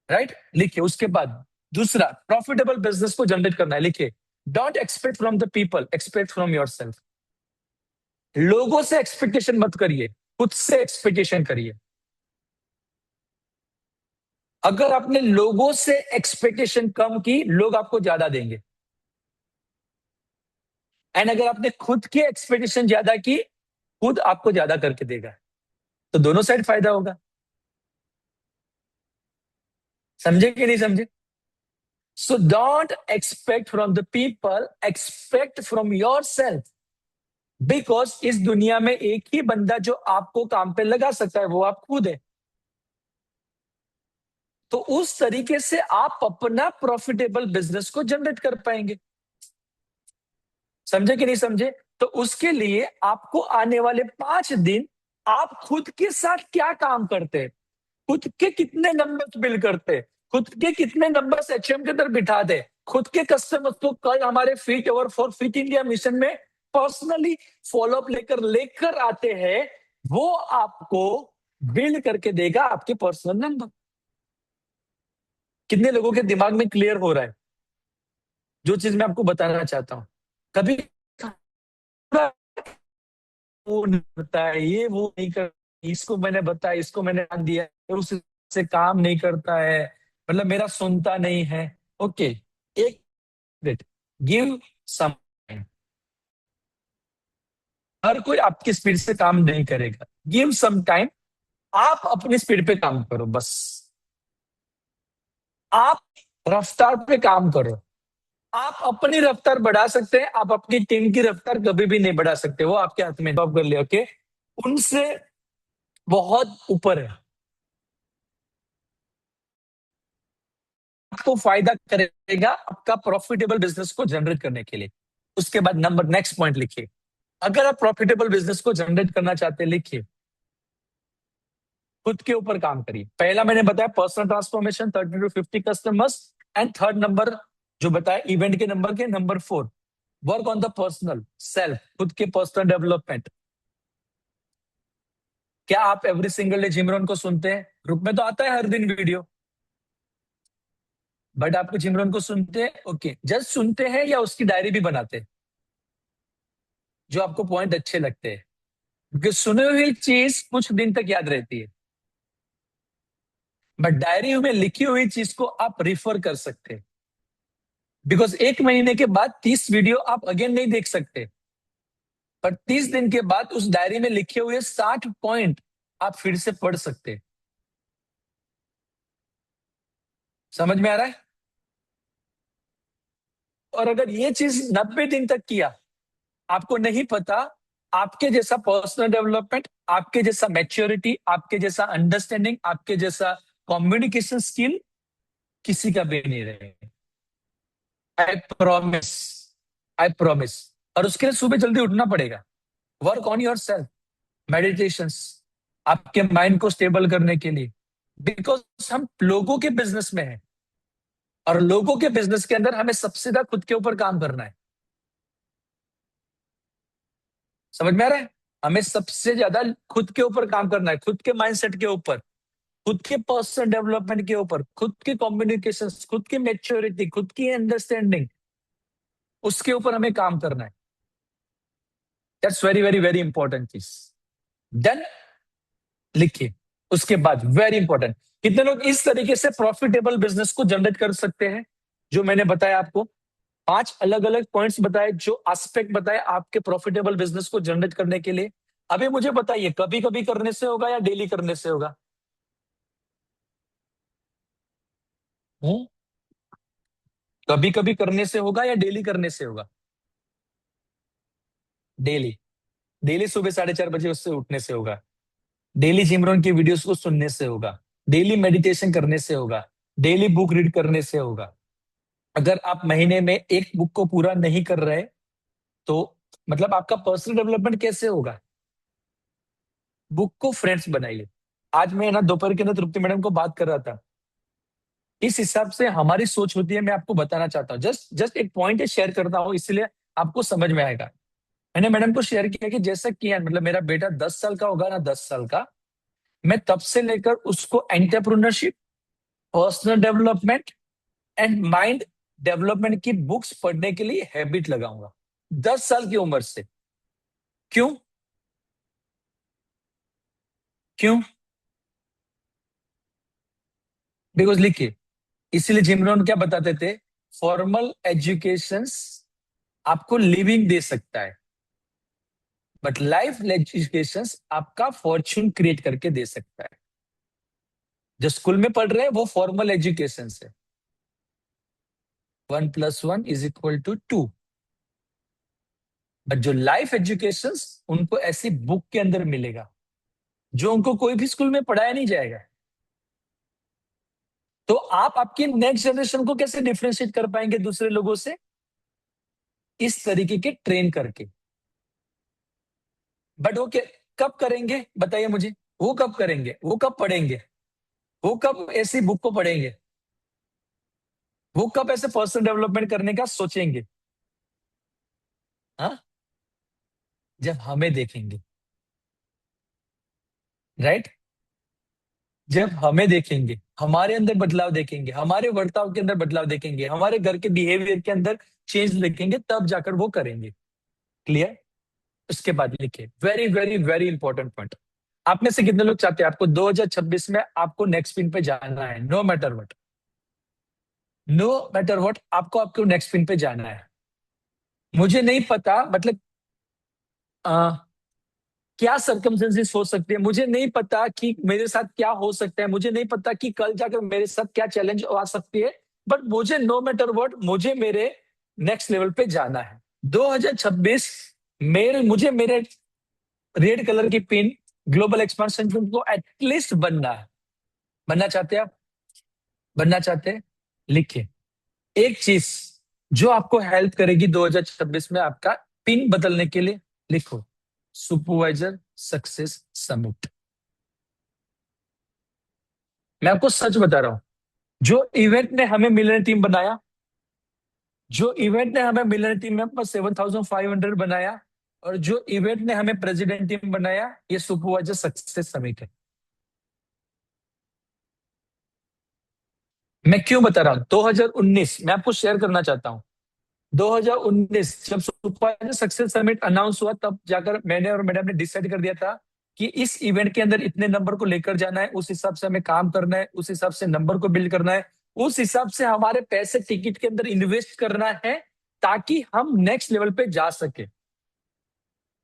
राइट? लिखिए। उसके बाद दूसरा, प्रॉफिटेबल बिजनेस को जनरेट करना है। लिखिए, don't expect from the people, expect from your self. लोगों से एक्सपेक्टेशन मत करिए, खुद से एक्सपेक्टेशन करिए। अगर आपने लोगों से एक्सपेक्टेशन कम की, लोग आपको ज्यादा देंगे। एंड अगर आपने खुद की एक्सपेक्टेशन ज्यादा की, खुद आपको ज्यादा करके देगा। तो दोनों साइड फायदा होगा। समझे कि नहीं समझे? So don't expect from the people, expect from your self. Because इस दुनिया में एक ही बंदा जो आपको काम पे लगा सकता है, वो आप खुद है। तो उस तरीके से आप अपना प्रॉफिटेबल बिजनेस को जनरेट कर पाएंगे। समझे कि नहीं समझे? तो उसके लिए आपको आने वाले 5 दिन आप खुद के साथ क्या काम करते हैं, खुद के कितने नंबर्स बिल करते हैं, खुद के कितने नंबर्स एचएम के अंदर बिठा दे, खुद के कस्टमर्स को कल हमारे fit over for fit India mission में पर्सनली फॉलोअप लेकर लेकर आते हैं, वो आपको बिल्ड करके देगा आपके पर्सनल नंबर। कितने लोगों के दिमाग में क्लियर हो रहा है जो चीज मैं आपको बताना चाहता हूं? कभी वो नहीं करता है, ये वो नहीं कर, इसको मैंने बताया, इसको मैंने ध्यान दिया, उससे काम नहीं करता है, मतलब मेरा सुनता नहीं है। ओके, एक मिनट, गिव सम टाइम। हर कोई आपकी स्पीड से काम नहीं करेगा। गिव सम टाइम, आप अपनी स्पीड पे काम करो, बस। आप रफ्तार पे काम करो। आप अपनी रफ्तार बढ़ा सकते हैं, आप अपनी टीम की रफ्तार कभी भी नहीं बढ़ा सकते, वो आपके हाथ में। जॉब कर लिया, ओके, उनसे बहुत ऊपर है। आपको फायदा करेगा आपका प्रॉफिटेबल बिजनेस को जनरेट करने के लिए। उसके बाद नंबर नेक्स्ट पॉइंट लिखिए। अगर आप प्रॉफिटेबल बिजनेस को जनरेट करना चाहते हैं, लिखिए, खुद के ऊपर काम करिए। पहला मैंने बताया personal transformation, 30 to 50 customers, and third number जो बताया इवेंट के नंबर के number 4, work on the personal self, खुद के पर्सनल डेवलपमेंट। क्या आप एवरी सिंगल डे जिमरन को सुनते हैं? ग्रुप में तो आता है हर दिन वीडियो, बट आपको जिमरन को सुनते हैं? ओके, जस्ट सुनते हैं या उसकी डायरी भी बनाते हैं जो आपको पॉइंट अच्छे लगते हैं? क्योंकि सुनी हुई चीज कुछ दिन तक याद रहती है, बट डायरी में लिखी हुई चीज को आप रिफर कर सकते हैं। बिकॉज 1 महीने के बाद 30 वीडियो आप अगेन नहीं देख सकते, पर 30 दिन के बाद उस डायरी में लिखे हुए 60 पॉइंट आप फिर से पढ़ सकते हैं। समझ में आ रहा है? और अगर ये चीज 90 दिन तक किया, आपको नहीं पता, आपके जैसा पर्सनल डेवलपमेंट, आपके जैसा मैच्योरिटी, आपके जैसा अंडरस्टैंडिंग, आपके जैसा कम्युनिकेशन स्किल किसी का भी नहीं रहेगा। I promise, I promise. और उसके लिए सुबह जल्दी उठना पड़ेगा। Work on your self, meditations, आपके माइंड को स्टेबल करने के लिए। बिकॉज हम लोगों के बिजनेस में हैं, और लोगों के बिजनेस के अंदर हमें सबसे ज्यादा खुद के ऊपर काम करना है। समझ में आ रहा है? हमें सबसे ज्यादा खुद के ऊपर काम करना है, खुद के माइंडसेट के ऊपर, खुद के पर्सनल डेवलपमेंट के ऊपर, खुद के कम्युनिकेशन, खुद की मैच्योरिटी, खुद की अंडरस्टैंडिंग, उसके ऊपर हमें काम करना है। That's very very very important चीज। डन? लिखिए। उसके बाद वेरी इंपॉर्टेंट, कितने लोग इस तरीके से प्रॉफिटेबल बिजनेस को जनरेट कर सकते हैं जो मैंने बताया आपको? 5 अलग अलग पॉइंट्स बताए, जो एस्पेक्ट बताए आपके प्रॉफिटेबल बिजनेस को जनरेट करने के लिए। अभी मुझे बताइए, कभी कभी करने से होगा या डेली करने से होगा? कभी कभी करने से होगा या डेली करने से होगा? डेली। डेली सुबह 4:30 बजे उससे उठने से होगा। डेली जिमरन की वीडियोस को सुनने से होगा। डेली मेडिटेशन करने से होगा। डेली बुक रीड करने से होगा। अगर आप महीने में एक बुक को पूरा नहीं कर रहे, तो मतलब आपका पर्सनल डेवलपमेंट कैसे होगा? बुक को फ्रेंड्स बनाइए। आज मैं ना दोपहर के अंदर तृप्ति मैडम को बात कर रहा था, इस हिसाब से हमारी सोच होती है। मैं आपको बताना चाहता हूँ, जस्ट जस्ट एक पॉइंट शेयर करता हूँ, इसलिए आपको समझ में आएगा। मैंने मैडम को शेयर किया कि जैसा किया, मतलब मेरा बेटा 10 साल का होगा ना, 10 साल का, मैं तब से लेकर उसको entrepreneurship, personal development and mind development की बुक्स पढ़ने के लिए हैबिट लगाऊंगा 10 साल की उम्र से। क्यों? क्यों? बिकॉज लिखिए, इसीलिए जिमरन क्या बताते थे, फॉर्मल एजुकेशन आपको लिविंग दे सकता है, बट लाइफ एजुकेशन आपका फॉर्च्यून क्रिएट करके दे सकता है। जो स्कूल में पढ़ रहे हैं वो फॉर्मल एजुकेशन है, 1 + 1 = 2, बट जो लाइफ एजुकेशन उनको ऐसी बुक के अंदर मिलेगा जो उनको कोई भी स्कूल में पढ़ाया नहीं जाएगा। तो आप आपकी नेक्स्ट जनरेशन को कैसे डिफरेंशिएट कर पाएंगे दूसरे लोगों से? इस तरीके के ट्रेन करके। बट वो कब करेंगे बताइए मुझे? वो कब करेंगे? वो कब पढ़ेंगे? वो कब ऐसी बुक को पढ़ेंगे? वो कब ऐसे पर्सनल डेवलपमेंट करने का सोचेंगे? हाँ, जब हमें देखेंगे, राइट? जब हमें देखेंगे, हमारे अंदर बदलाव देखेंगे, हमारे बर्ताव के अंदर बदलाव देखेंगे, हमारे घर के बिहेवियर के अंदर चेंज देखेंगे, तब जाकर वो करेंगे। क्लियर? उसके बाद लिखिए, very very very important point. आप में से कितने लोग चाहते हैं आपको 2026 में आपको नेक्स्ट पिन पे जाना है? No matter what, no matter what, आपको आपको नेक्स्ट पिन पे जाना है। मुझे नहीं पता, मतलब क्या सर्कमस्टेंसेस हो सकते हैं, मुझे नहीं पता कि मेरे साथ क्या हो सकता है, मुझे नहीं पता कि कल जाकर मेरे साथ क्या चैलेंज आ सकती है, बट मुझे नो मैटर व्हाट, मुझे मेरे नेक्स्ट लेवल पे जाना है। 2026 मुझे मेरे रेड कलर की पिन, ग्लोबल एक्सपेंशन पिन को एटलीस्ट बनना है। बनना चाहते हैं आप? बनना चाहते हैं? लिखिए, एक चीज जो आपको हेल्प करेगी 2026 में आपका पिन बदलने के लिए, लिखो, सुपरवाइजर सक्सेस समिट। मैं आपको सच बता रहा हूं, जो इवेंट ने हमें मिलियनर टीम बनाया, जो इवेंट ने हमें मिलियन टीम में 7,500 बनाया और जो इवेंट ने हमें प्रेसिडेंट टीम बनाया, ये सुपरवाइजर सक्सेस समिट है। मैं क्यों बता रहा हूं? 2019 मैं आपको शेयर करना चाहता हूं। 2019 जब सुपरवाइजर सक्सेस समिट अनाउंस हुआ, तब जाकर मैंने और मैडम ने डिसाइड कर दिया था कि इस इवेंट के अंदर इतने नंबर को लेकर जाना है, उस हिसाब से हमें काम करना है, उस हिसाब से नंबर को बिल्ड करना है, उस हिसाब से हमारे पैसे टिकट के अंदर इन्वेस्ट करना है, ताकि हम नेक्स्ट लेवल पे जा सके।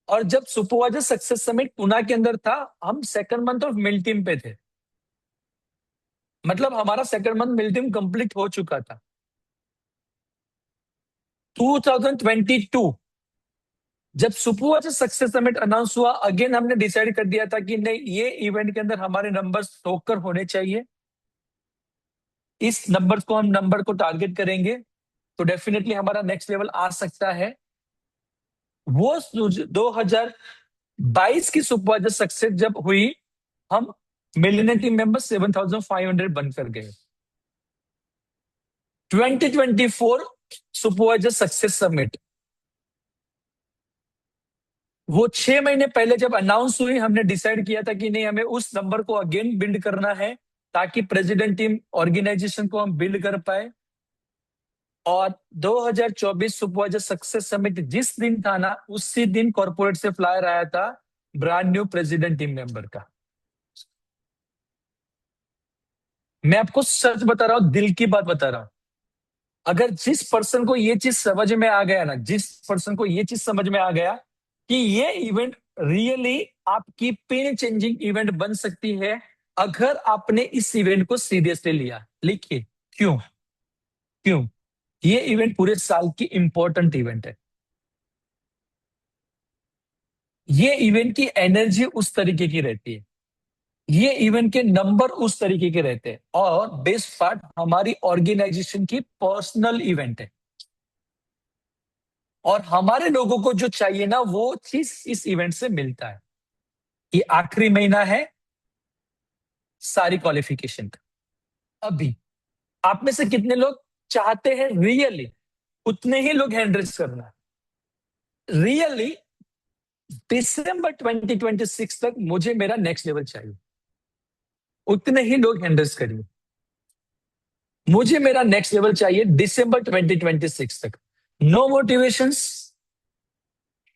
और जब सुपरवाइजर सक्सेस समिट पुणे के अंदर था, हम second month of mill team पे थे। मतलब हमारा सेकंड मंथ मिल टीम कंप्लीट हो चुका था। 2022 जब सुपरवाइजर सक्सेस समिट अनाउंस हुआ, अगेन हमने डिसाइड कर दिया था कि नहीं, ये इवेंट के अंदर हमारे नंबर्स टोकर होने चाहिए। इस नंबर को टारगेट करेंगे तो डेफिनेटली हमारा नेक्स्ट लेवल आ सकता है। वो 2022 की सुपरवाइजर सक्सेस जब हुई, हम मिलियन टीम मेंबर 7,500 बनकर गए। 2024 सुपरवाइजर सक्सेस समिट, वो 6 महीने पहले जब अनाउंस हुई, हमने डिसाइड किया था कि नहीं, हमें उस नंबर को अगेन बिल्ड करना है, ताकि प्रेसिडेंट टीम ऑर्गेनाइजेशन को हम बिल्ड कर पाए। और 2024 सुपरवाइजर सक्सेस समिट जिस दिन था ना, उसी दिन कॉर्पोरेट से फ्लायर आया था brand new president team member का। मैं आपको सच बता रहा हूं, दिल की बात बता रहा हूं। अगर जिस पर्सन को ये चीज समझ में आ गया ना, जिस पर्सन को ये चीज समझ में आ गया कि ये इवेंट रियली आपकी पेन चेंजिंग इवेंट बन सकती है, अगर आपने इस इवेंट को सीरियसली लिया। लिखिए क्यों? क्यों? ये इवेंट पूरे साल की इंपॉर्टेंट इवेंट है। ये इवेंट की एनर्जी उस तरीके की रहती है, ये इवेंट के नंबर उस तरीके के रहते हैं, और बेस्ट पार्ट, हमारी ऑर्गेनाइजेशन की पर्सनल इवेंट है। और हमारे लोगों को जो चाहिए ना, वो चीज इस इवेंट से मिलता है। ये आखिरी महीना है सारी क्वालिफिकेशन का। अभी आप में से कितने लोग चाहते हैं रियली, उतने ही लोग हैंड रेज करना रियली, दिसंबर 2026 तक मुझे मेरा नेक्स्ट लेवल चाहिए, उतने ही लोग हैंड रेज करिए। मुझे मेरा नेक्स्ट लेवल चाहिए दिसंबर 2026 तक। नो मोटिवेशंस,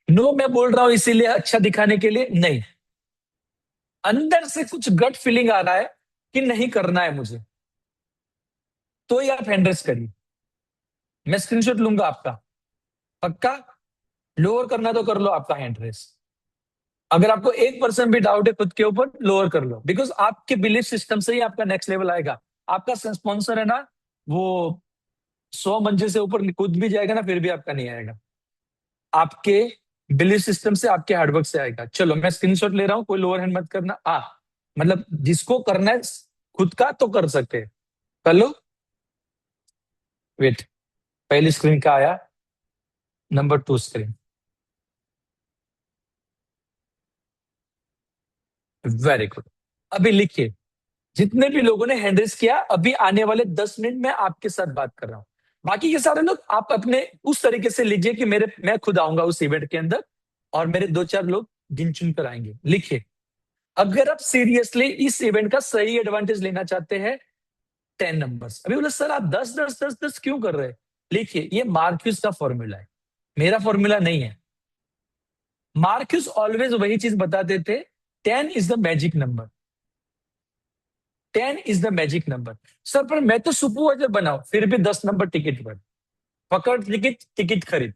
नो मैं बोल रहा हूं इसीलिए अच्छा दिखाने के लिए नहीं, अंदर से कुछ गट फीलिंग आ रहा है कि नहीं करना है मुझे, तो ही आप हैंड रेज करिए। मैं स्क्रीनशॉट लूंगा आपका, पक्का। लोअर करना तो कर लो आपका हैंड रेज। अगर आपको 1% भी डाउट है खुद के ऊपर, लोअर कर लो, बिकॉज आपके बिलीफ सिस्टम से ही आपका नेक्स्ट लेवल आएगा। आपका स्पॉन्सर है ना, वो 100 मंजिल से ऊपर कूद भी जाएगा ना, फिर भी आपका नहीं आएगा। आपके बिलीफ सिस्टम से, आपके हार्डवर्क से आएगा। चलो मैं स्क्रीनशॉट ले रहा हूं, कोई लोअर हैंड मत करना। मतलब जिसको करना है खुद का तो कर सकते हैं, कर लो। वेट, पहली स्क्रीन का आया, नंबर 2 स्क्रीन। Very good. अभी लिखिए, जितने भी लोगों ने हैंड रेज किया, अभी आने वाले 10 मिनट में आपके साथ बात कर रहा हूं। बाकी के सारे लोग आप अपने उस तरीके से लीजिए कि मैं खुद आऊंगा उस इवेंट के अंदर और मेरे 2-4 लोग गिन चुन कर आएंगे। लिखिए, अगर आप सीरियसली इस इवेंट का सही एडवांटेज लेना चाहते हैं, 10 नंबर्स। अभी बोले सर आप 10 क्यों कर रहे हैं? लिखिए, ये मार्क्यूस का फॉर्मूला है, मेरा फॉर्मूला नहीं है। मार्क्यूस ऑलवेज वही चीज बताते थे, 10 is the magic number, 10 is the magic number. Sir पर मैं तो सुपरवाइजर बनाऊं, फिर भी 10 नंबर टिकट पर पकड़, टिकट खरीद।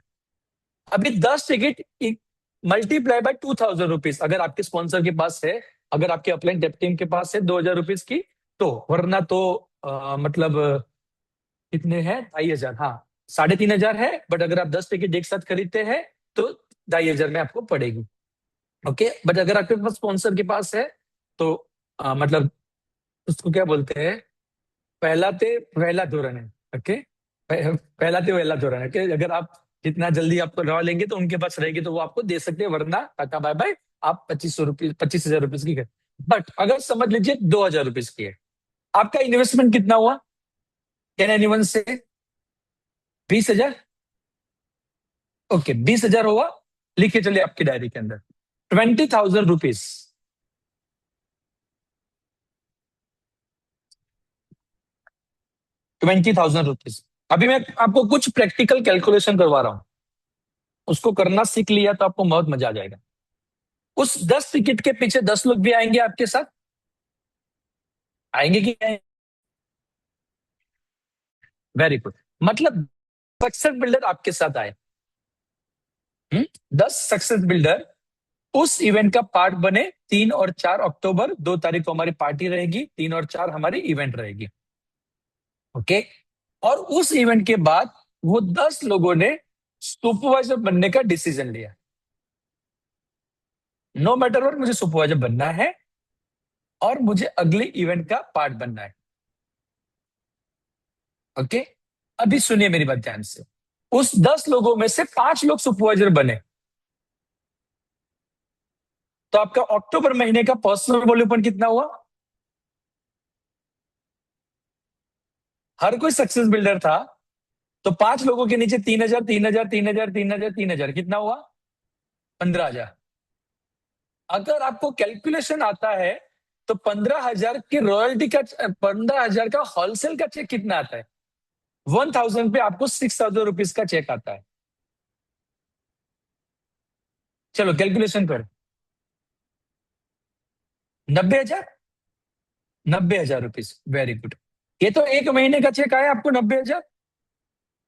अभी 10 टिकट मल्टीप्लाई बाय 2,000 रुपीज, अगर आपके स्पॉन्सर के पास है, अगर आपके अपलाइन डेप टीम के पास है 2,000 रुपीज की, तो वरना तो मतलब कितने हैं, 2,500। हाँ, 3,500 है, बट अगर आप 10 टिकट एक साथ खरीदते हैं तो 2,500 में आपको पड़ेगी। ओके, बट अगर आपके पास स्पॉन्सर के पास है तो मतलब उसको क्या बोलते हैं, पहला ते पहला धोरण है। ओके, पहला ते पहला धोरण है। ओके, अगर आप जितना जल्दी आपको रवा लेंगे तो उनके पास रहेगी तो वो आपको दे सकते हैं, वरना टाटा बाय बाय, आप 2,500 रुपये, 25,000 रुपीज की। बट अगर समझ लीजिए 2,000 रुपीज की है, आपका इन्वेस्टमेंट कितना हुआ? कैन एनीवन से? 20,000। ओके, 20,000 हुआ। लिखिए चलिए आपकी डायरी के अंदर 20,000 रुपीज। 20,000 रुपीज। अभी मैं आपको कुछ प्रैक्टिकल कैलकुलेशन करवा रहा हूं, उसको करना सीख लिया तो आपको बहुत मजा आ जाएगा। उस 10 टिकट के पीछे 10 लोग भी आएंगे आपके साथ, आएंगे कि नहीं? Very good. मतलब सक्सेस बिल्डर आपके साथ आए। 10 सक्सेस बिल्डर उस इवेंट का पार्ट बने। 3 और 4 अक्टूबर 2 तारीख को हमारी पार्टी रहेगी, 3 और 4 हमारी इवेंट रहेगी। ओके। और उस इवेंट के बाद वो 10 लोगों ने सुपरवाइजर बनने का डिसीजन लिया। नो मैटर व्हाट, मुझे सुपरवाइजर बनना है और मुझे अगले इवेंट का पार्ट बनना है। ओके। अभी सुनिए मेरी बात ध्यान से। उस 10 लोगों में से 5 लोग सुपरवाइजर बने, तो आपका अक्टूबर महीने का पर्सनल वॉल्यूम कितना हुआ? हर कोई सक्सेस बिल्डर था, तो 5 लोगों के नीचे 3,000 3,000 3,000 3,000 3,000 कितना हुआ? 15,000। अगर आपको कैलकुलेशन आता है तो 15,000 के रॉयल्टी का 15,000 का होलसेल का चेक कितना आता है? 1,000 पे आपको 6,000 रुपीज का चेक आता है। चलो कैलकुलेशन कर। 90,000। 90,000 रुपीज, वेरी गुड। ये तो एक महीने का चेक आया आपको 90,000।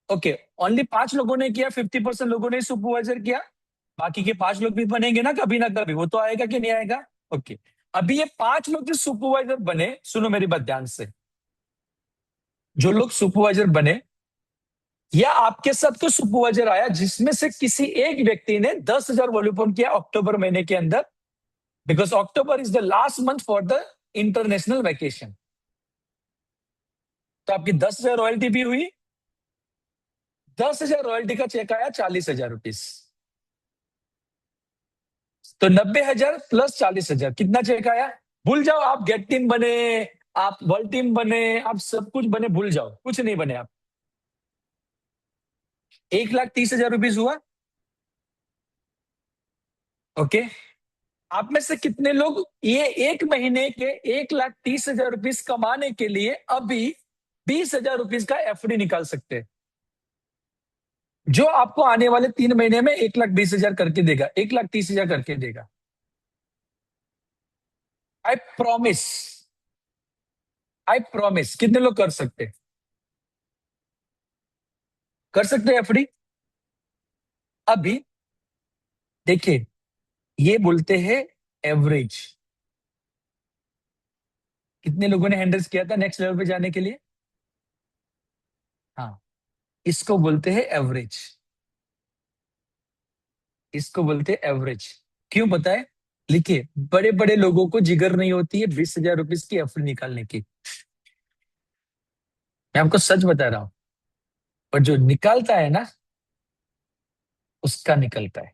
ओके, ओनली 5 लोगों ने किया, 50% लोगों ने सुपरवाइजर किया, बाकी के 5 लोग भी बनेंगे ना कभी ना कभी, वो तो आएगा कि नहीं आएगा? ओके। अभी ये 5 लोग जो सुपरवाइजर बने, सुनो मेरी बात ध्यान से, जो लोग सुपरवाइजर बने या आपके साथ कोई सुपरवाइजर आया जिसमें से किसी एक व्यक्ति ने 10,000 वॉल्यूम किया अक्टूबर महीने के अंदर, because October is the last month for the international vacation, तो आपकी 10,000 रॉयल्टी भी हुई। 10,000 रॉयल्टी का चेक आया 40,000 रुपीज, तो 90,000 प्लस 40,000 कितना चेक आया? भूल जाओ, आप गेट टीम बने, आप वर्ल्ड टीम बने, आप सब कुछ बने, भूल जाओ, कुछ नहीं बने आप। 1,30,000 रुपीज हुआ। ओके। आप में से कितने लोग ये एक महीने के 1,30,000 रुपीज कमाने के लिए अभी 20,000 रुपीज का एफडी निकाल सकते हैं, जो आपको आने वाले 3 महीने में 1,20,000 करके देगा, 1,30,000 करके देगा। I promise, I promise. कितने लोग कर सकते हैं एफडी? अभी देखिए, ये बोलते हैं एवरेज। कितने लोगों ने हैंडल्स किया था नेक्स्ट लेवल पे जाने के लिए? हाँ, इसको बोलते हैं एवरेज, इसको बोलते हैं एवरेज। क्यों पता है? लिखिए, बड़े बड़े लोगों को जिगर नहीं होती है 20,000 रुपीज की एफडी निकालने की। मैं आपको सच बता रहा हूं, पर जो निकालता है ना, उसका निकलता है।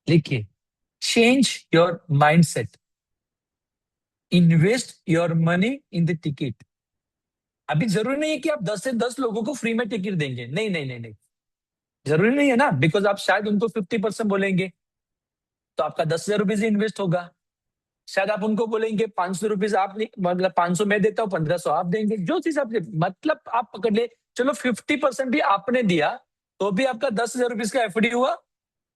लिखिए, change your mindset, invest your money in the ticket. अभी जरूरी नहीं है कि आप 10 से 10 लोगों को फ्री में टिकट देंगे, नहीं नहीं नहीं नहीं, जरूरी नहीं है ना, बिकॉज आप शायद उनको 50% बोलेंगे तो आपका 10,000 रुपीज इन्वेस्ट होगा। शायद आप उनको बोलेंगे 500 रुपीज आप नहीं, मतलब 500 मैं देता हूँ, 1,500 आप देंगे, जो चीज आप, मतलब आप पकड़ ले, चलो 50% भी आपने दिया तो भी आपका 10,000 रुपीज का एफडी हुआ।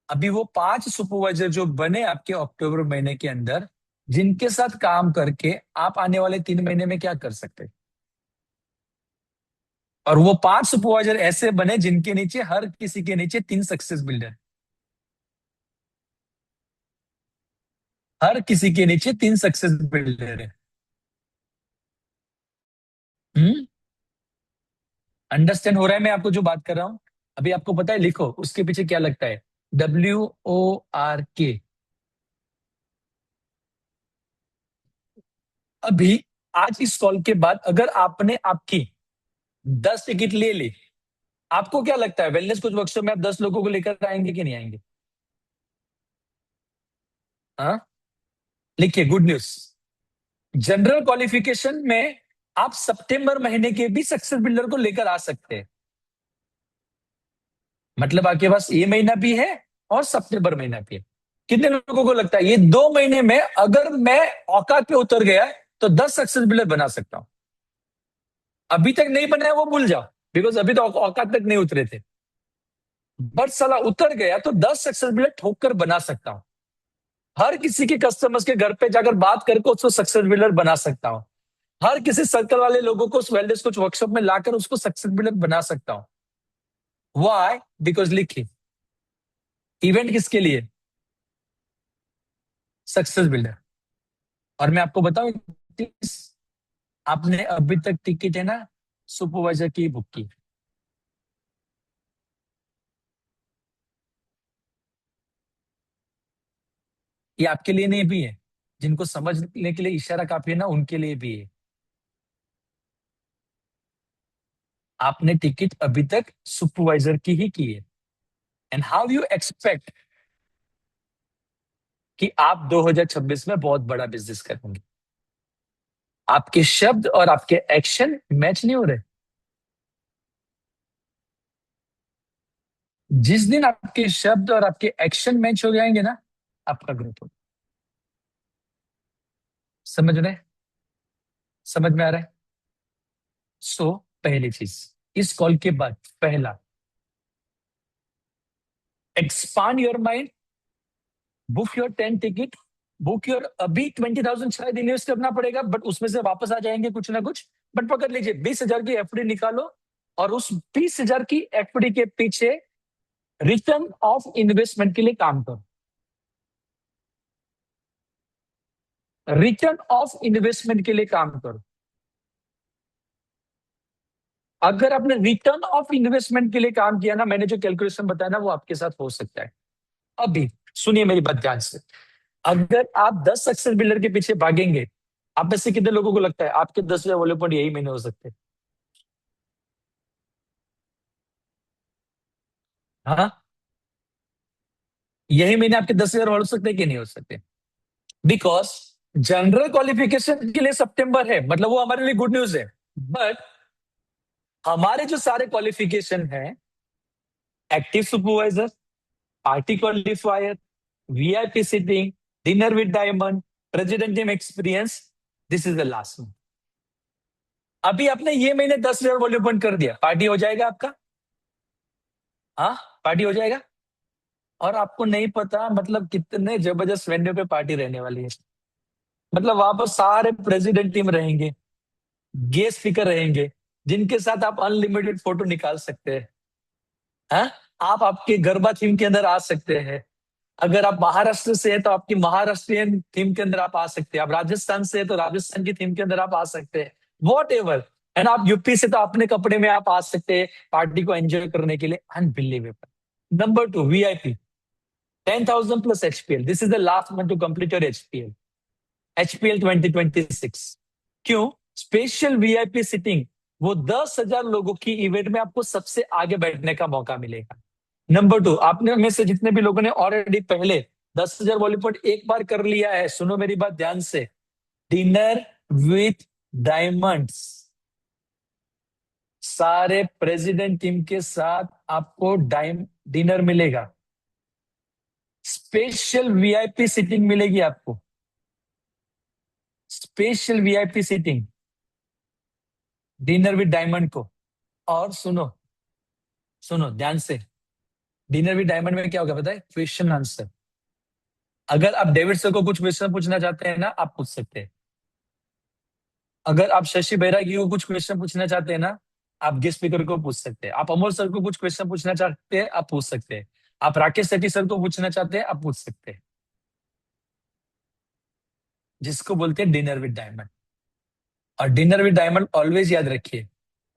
अभी वो 5 सुपरवाइजर जो बने आपके अक्टूबर महीने के अंदर, जिनके साथ काम करके आप आने वाले 3 महीने में क्या कर सकते हैं, और वो 5 सुपरवाइजर ऐसे बने जिनके नीचे, हर किसी के नीचे 3 सक्सेस बिल्डर, हर किसी के नीचे 3 सक्सेस बिल्डर है। अंडरस्टैंड हो रहा है मैं आपको जो बात कर रहा हूं? अभी आपको पता है, लिखो उसके पीछे क्या लगता है, WORK। अभी आज इस कॉल के बाद अगर आपने आपकी 10 टिकट ले ली, आपको क्या लगता है वेलनेस कोच वर्कशॉप में आप 10 लोगों को लेकर आएंगे कि नहीं आएंगे? हाँ, लिखिए, गुड न्यूज, जनरल क्वालिफिकेशन में आप सितंबर महीने के भी सक्सेस बिल्डर को लेकर आ सकते हैं। मतलब आपके पास ये महीना भी है और सितंबर महीना भी है। कितने लोगों को लगता है ये 2 महीने में अगर मैं औकात पे उतर गया तो 10 सक्सेस बिल्डर बना सकता हूं? अभी तक नहीं बनाया वो भूल जाओ, बिकॉज अभी तो औकात तक नहीं उतरे थे। बट साला उतर गया तो 10 सक्सेस बिल्डर ठोक कर बना सकता हूं। हर किसी के कस्टमर्स के घर पे जाकर बात करके उसको सक्सेस बिल्डर बना सकता हूं। हर किसी सर्कल वाले लोगों को उस वेलनेस कोच वर्कशॉप में लाकर उसको सक्सेस बिल्डर बना सकता हूं। व्हाई? बिकॉज लिखिए, इवेंट किसके लिए? Success builder. और मैं आपको बताऊं, आपने अभी तक टिकट है ना सुपरवाइजर की बुक की, ये आपके लिए नहीं भी है, जिनको समझने के लिए इशारा काफी है ना उनके लिए भी है। आपने टिकट अभी तक सुपरवाइजर की ही की है, एंड हाउ यू एक्सपेक्ट कि आप 2026 में बहुत बड़ा बिजनेस करेंगे? आपके शब्द और आपके एक्शन मैच नहीं हो रहे। जिस दिन आपके शब्द और आपके एक्शन मैच हो जाएंगे ना, आपका ग्रोथ होगा। समझ रहे? समझ में आ रहा है? सो पहली चीज इस कॉल के बाद, पहला, expand your mind, book your 10 ticket, book your. अभी 20,000 शायद इन्वेस्ट करना पड़ेगा, बट उसमें से वापस आ जाएंगे कुछ ना कुछ। बट पकड़ लीजिए, 20,000 की एफडी निकालो और उस 20,000 की एफडी के पीछे रिटर्न ऑफ इन्वेस्टमेंट के लिए काम करो। रिटर्न ऑफ इन्वेस्टमेंट के लिए काम करो। अगर आपने रिटर्न ऑफ इन्वेस्टमेंट के लिए काम किया ना, मैंने जो कैलकुलेशन बताया ना, वो आपके साथ हो सकता है। अभी सुनिए मेरी बात ध्यान से, अगर आप 10 सक्सेस बिल्डर के पीछे भागेंगे, आप में से कितने लोगों को लगता है आपके 10,000 वॉल्यूम पॉइंट यही महीने हो सकते हैं? हाँ, यही महीने आपके 10,000 हो सकते हैं कि नहीं हो सकते? बिकॉज जनरल क्वालिफिकेशन के लिए सितंबर है, मतलब वो हमारे लिए गुड न्यूज है। बट हमारे जो सारे क्वालिफिकेशन है, active supervisor, party qualifier, VIP sitting, dinner with diamond, president team experience, this is the last one. अभी आपने ये महीने 10,000 वॉल्यूम पॉइंट कर दिया, पार्टी हो जाएगा आपका? हाँ, पार्टी हो जाएगा। और आपको नहीं पता मतलब कितने जबरदस्त वेन्यू पे पार्टी रहने वाली है। मतलब वहां पर सारे प्रेसिडेंट टीम रहेंगे, गेस्ट स्पीकर रहेंगे, जिनके साथ आप अनलिमिटेड फोटो निकाल सकते हैं। हाँ? आप आपके गरबा थीम के अंदर आ सकते हैं। अगर आप महाराष्ट्र से हैं तो आपकी महाराष्ट्रियन थीम के अंदर आप आ सकते हैं। आप राजस्थान से हैं तो राजस्थान की थीम के अंदर आप आ सकते हैं। What ever. एंड आप यूपी से तो अपने कपड़े में आप आ सकते हैं पार्टी को एंजॉय करने के लिए। Unbelievable. Number 2, VIP, 10,000 plus HPL. This is the last month to complete your HPL. HPL 2026. क्यों? स्पेशल वीआईपी सिटिंग, वो 10,000 लोगों की इवेंट में आपको सबसे आगे बैठने का मौका मिलेगा। नंबर 2, आपने में से जितने भी लोगों ने ऑलरेडी पहले 10,000 वॉल्यूम पॉइंट एक बार कर लिया है, सुनो मेरी बात ध्यान से, डिनर विथ डायमंड्स, सारे प्रेसिडेंट टीम के साथ आपको डिनर मिलेगा। स्पेशल वीआईपी सीटिंग मिलेगी आपको, special VIP seating, dinner with diamond को। और सुनो सुनो ध्यान से, डिनर विद डायमंड में क्या होगा पता है? Question answer. अगर आप डेविड सर को कुछ क्वेश्चन पूछना चाहते हैं ना, आप पूछ सकते हैं। अगर आप शशि बैरागी को कुछ क्वेश्चन पूछना चाहते हैं ना, आप गेस्ट स्पीकर को पूछ सकते हैं। आप अमोल सर को कुछ क्वेश्चन पूछना चाहते हैं, आप पूछ सकते हैं। आप राकेश सेठी सर को पूछना चाहते हैं, आप पूछ सकते हैं। जिसको बोलते हैं डिनर विद डायमंड। और डिनर विद डायमंड ऑलवेज याद रखिए,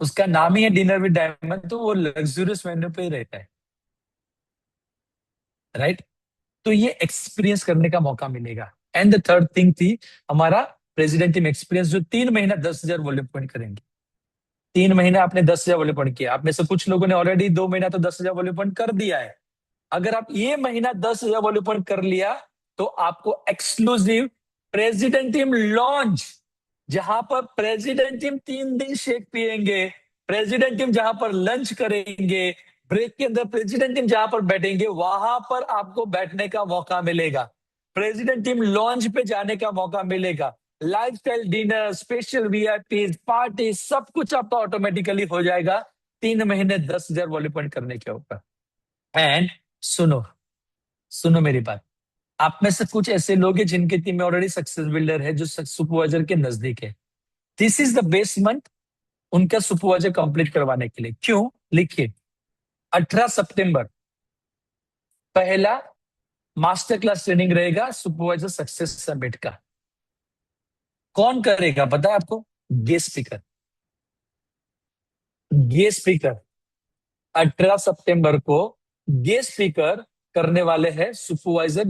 उसका नाम ही है डिनर विद डायमंड, तो वो लग्जूरियस मेन्यू पे ही रहता है, राइट? तो ये एक्सपीरियंस करने का मौका मिलेगा। एंड द थर्ड थिंग थी हमारा प्रेसिडेंट टीम एक्सपीरियंस, जो 3 महीना 10,000 वॉल्यूम पॉइंट करेंगे। 3 महीने आपने 10,000 वॉल्यूम पॉइंट किया। आप में से कुछ लोगों ने ऑलरेडी 2 महीना तो 10,000 वॉल्यूम पॉइंट कर दिया है। अगर आप ये महीना 10,000 वॉल्यूम पॉइंट कर लिया तो आपको एक्सक्लूसिव प्रेसिडेंट टीम लॉन्च जहां पर प्रेसिडेंट टीम 3 दिन शेक पिएंगे, प्रेसिडेंट टीम जहां पर लंच करेंगे, ब्रेक के अंदर प्रेसिडेंट टीम जहां पर बैठेंगे वहां पर आपको बैठने का मौका मिलेगा, प्रेसिडेंट टीम लॉन्च पे जाने का मौका मिलेगा, lifestyle dinner, special VIP party, सब कुछ आपका ऑटोमेटिकली हो जाएगा 3 महीने 10,000 वॉल्यू पॉइंट करने के ऊपर। एंड सुनो सुनो मेरी बात, आप में से कुछ ऐसे लोग हैं जिनकी टीम में ऑलरेडी सक्सेस बिल्डर है, जो सुपरवाइजर के नजदीक है। This is the best month उनका सुपरवाइजर कंप्लीट करवाने के लिए। क्यों? लिखिए, 18 सितंबर पहला मास्टर क्लास ट्रेनिंग रहेगा सुपरवाइजर सक्सेस समिट का। कौन करेगा पता है आपको? Guest speaker. गेस्ट स्पीकर 18 सितंबर को गेस्ट स्पीकर करने वाले हैं supervisor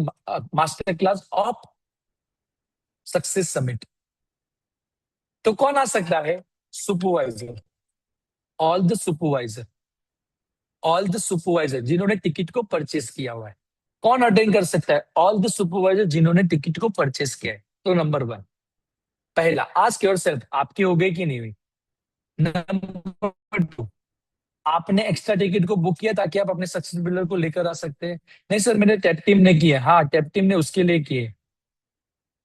master class of success summit. तो कौन आ सकता है? सुपरवाइजर, ऑल द सुपरवाइजर जिन्होंने टिकट को परचेस किया हुआ है। कौन अटेंड कर सकता है? ऑल द सुपरवाइजर जिन्होंने टिकट को परचेस किया है। तो नंबर 1 पहला, आस्क योरसेल्फ, आपकी हो गई कि नहीं हुई? नंबर 2, आपने एक्स्ट्रा टिकट को बुक किया ताकि आप अपने सक्सेस बिल्डर को लेकर आ सकते हैं? नहीं सर, मेरे टैप टीम ने किया। हाँ, टैप टीम ने उसके लिए किए,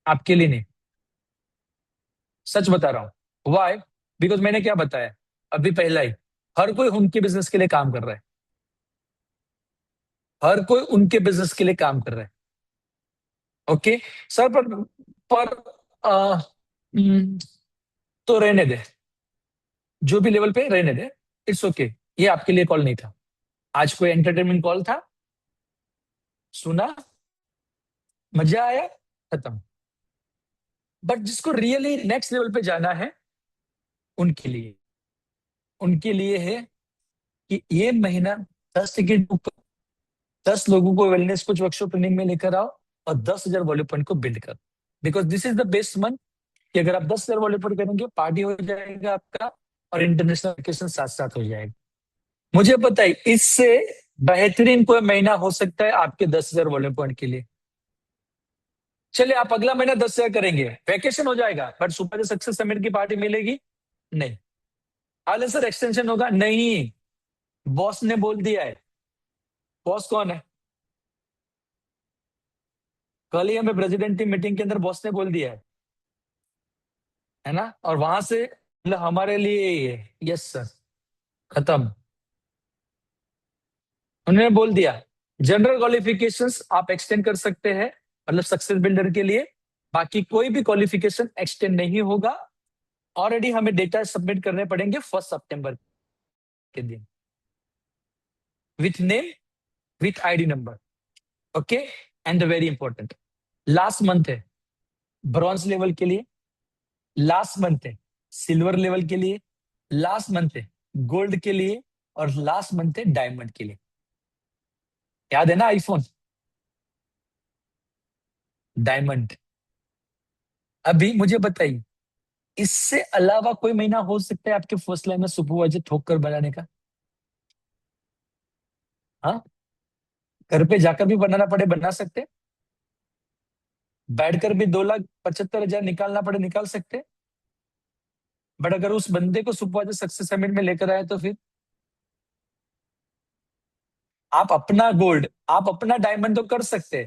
आपके लिए नहीं। सच बता रहा हूं। वाई? बिकॉज मैंने क्या बताया अभी पहला ही, हर कोई उनके बिजनेस के लिए काम कर रहा है, हर कोई उनके बिजनेस के लिए काम कर रहा है। ओके सर, पर आ, तो रहने दे, जो भी लेवल पे रहने दे, इट्स ओके। ये आपके लिए कॉल नहीं था, आज कोई एंटरटेनमेंट कॉल था, सुना, मजा आया, खत्म। बट जिसको रियली नेक्स्ट लेवल पे जाना है उनके लिए है कि ये महीना 10 टिकट बुक करो, 10 लोगों को वेलनेस कोच वर्कशॉप ट्रेनिंग में लेकर आओ और 10,000 वॉल्यू पॉइंट को बिल्ड करो। Because this is the best month कि अगर आप 10,000 वॉल्यू पॉइंट करेंगे, पार्टी हो जाएगा आपका और इंटरनेशनल वेकेशन साथ साथ हो जाएगा। मुझे पता है इससे बेहतरीन कोई महीना हो सकता है आपके 10,000 वॉल्यूम पॉइंट के लिए। चलिए, आप अगला महीना 10,000 करेंगे, वैकेशन हो जाएगा, बट सुपर सक्सेस समिट की पार्टी मिलेगी नहीं। हाल सर एक्सटेंशन होगा नहीं, बॉस ने बोल दिया है। बॉस कौन है? कल ही हमें प्रेसिडेंट की मीटिंग के अंदर बॉस ने बोल दिया है ना, और वहां से मतलब हमारे लिए ये, यस सर, खत्म। उन्होंने बोल दिया जनरल क्वालिफिकेशंस आप एक्सटेंड कर सकते हैं, मतलब सक्सेस बिल्डर के लिए, बाकी कोई भी क्वालिफिकेशन एक्सटेंड नहीं होगा। ऑलरेडी हमें डेटा सबमिट करने पड़ेंगे 1 सितंबर के दिन, with name, with ID number. Okay, and very important, last month है ब्रॉन्ज लेवल के लिए, लास्ट मंथ है सिल्वर लेवल के लिए, लास्ट मंथ है गोल्ड के लिए, और लास्ट मंथ है डायमंड के लिए। याद है ना? IPhone diamond. अभी मुझे बताइए, इससे अलावा कोई महीना हो सकता है आपके फर्स्ट लाइन में सुपरवाइजर ठोक कर बनाने का? हाँ, घर पे जाकर भी बनाना पड़े बना सकते, बैठकर भी 2,75,000 निकालना पड़े निकाल सकते। बट अगर उस बंदे को सुपरवाइजर सक्सेस समिट में लेकर आए तो फिर आप अपना गोल्ड, आप अपना डायमंड तो कर सकते,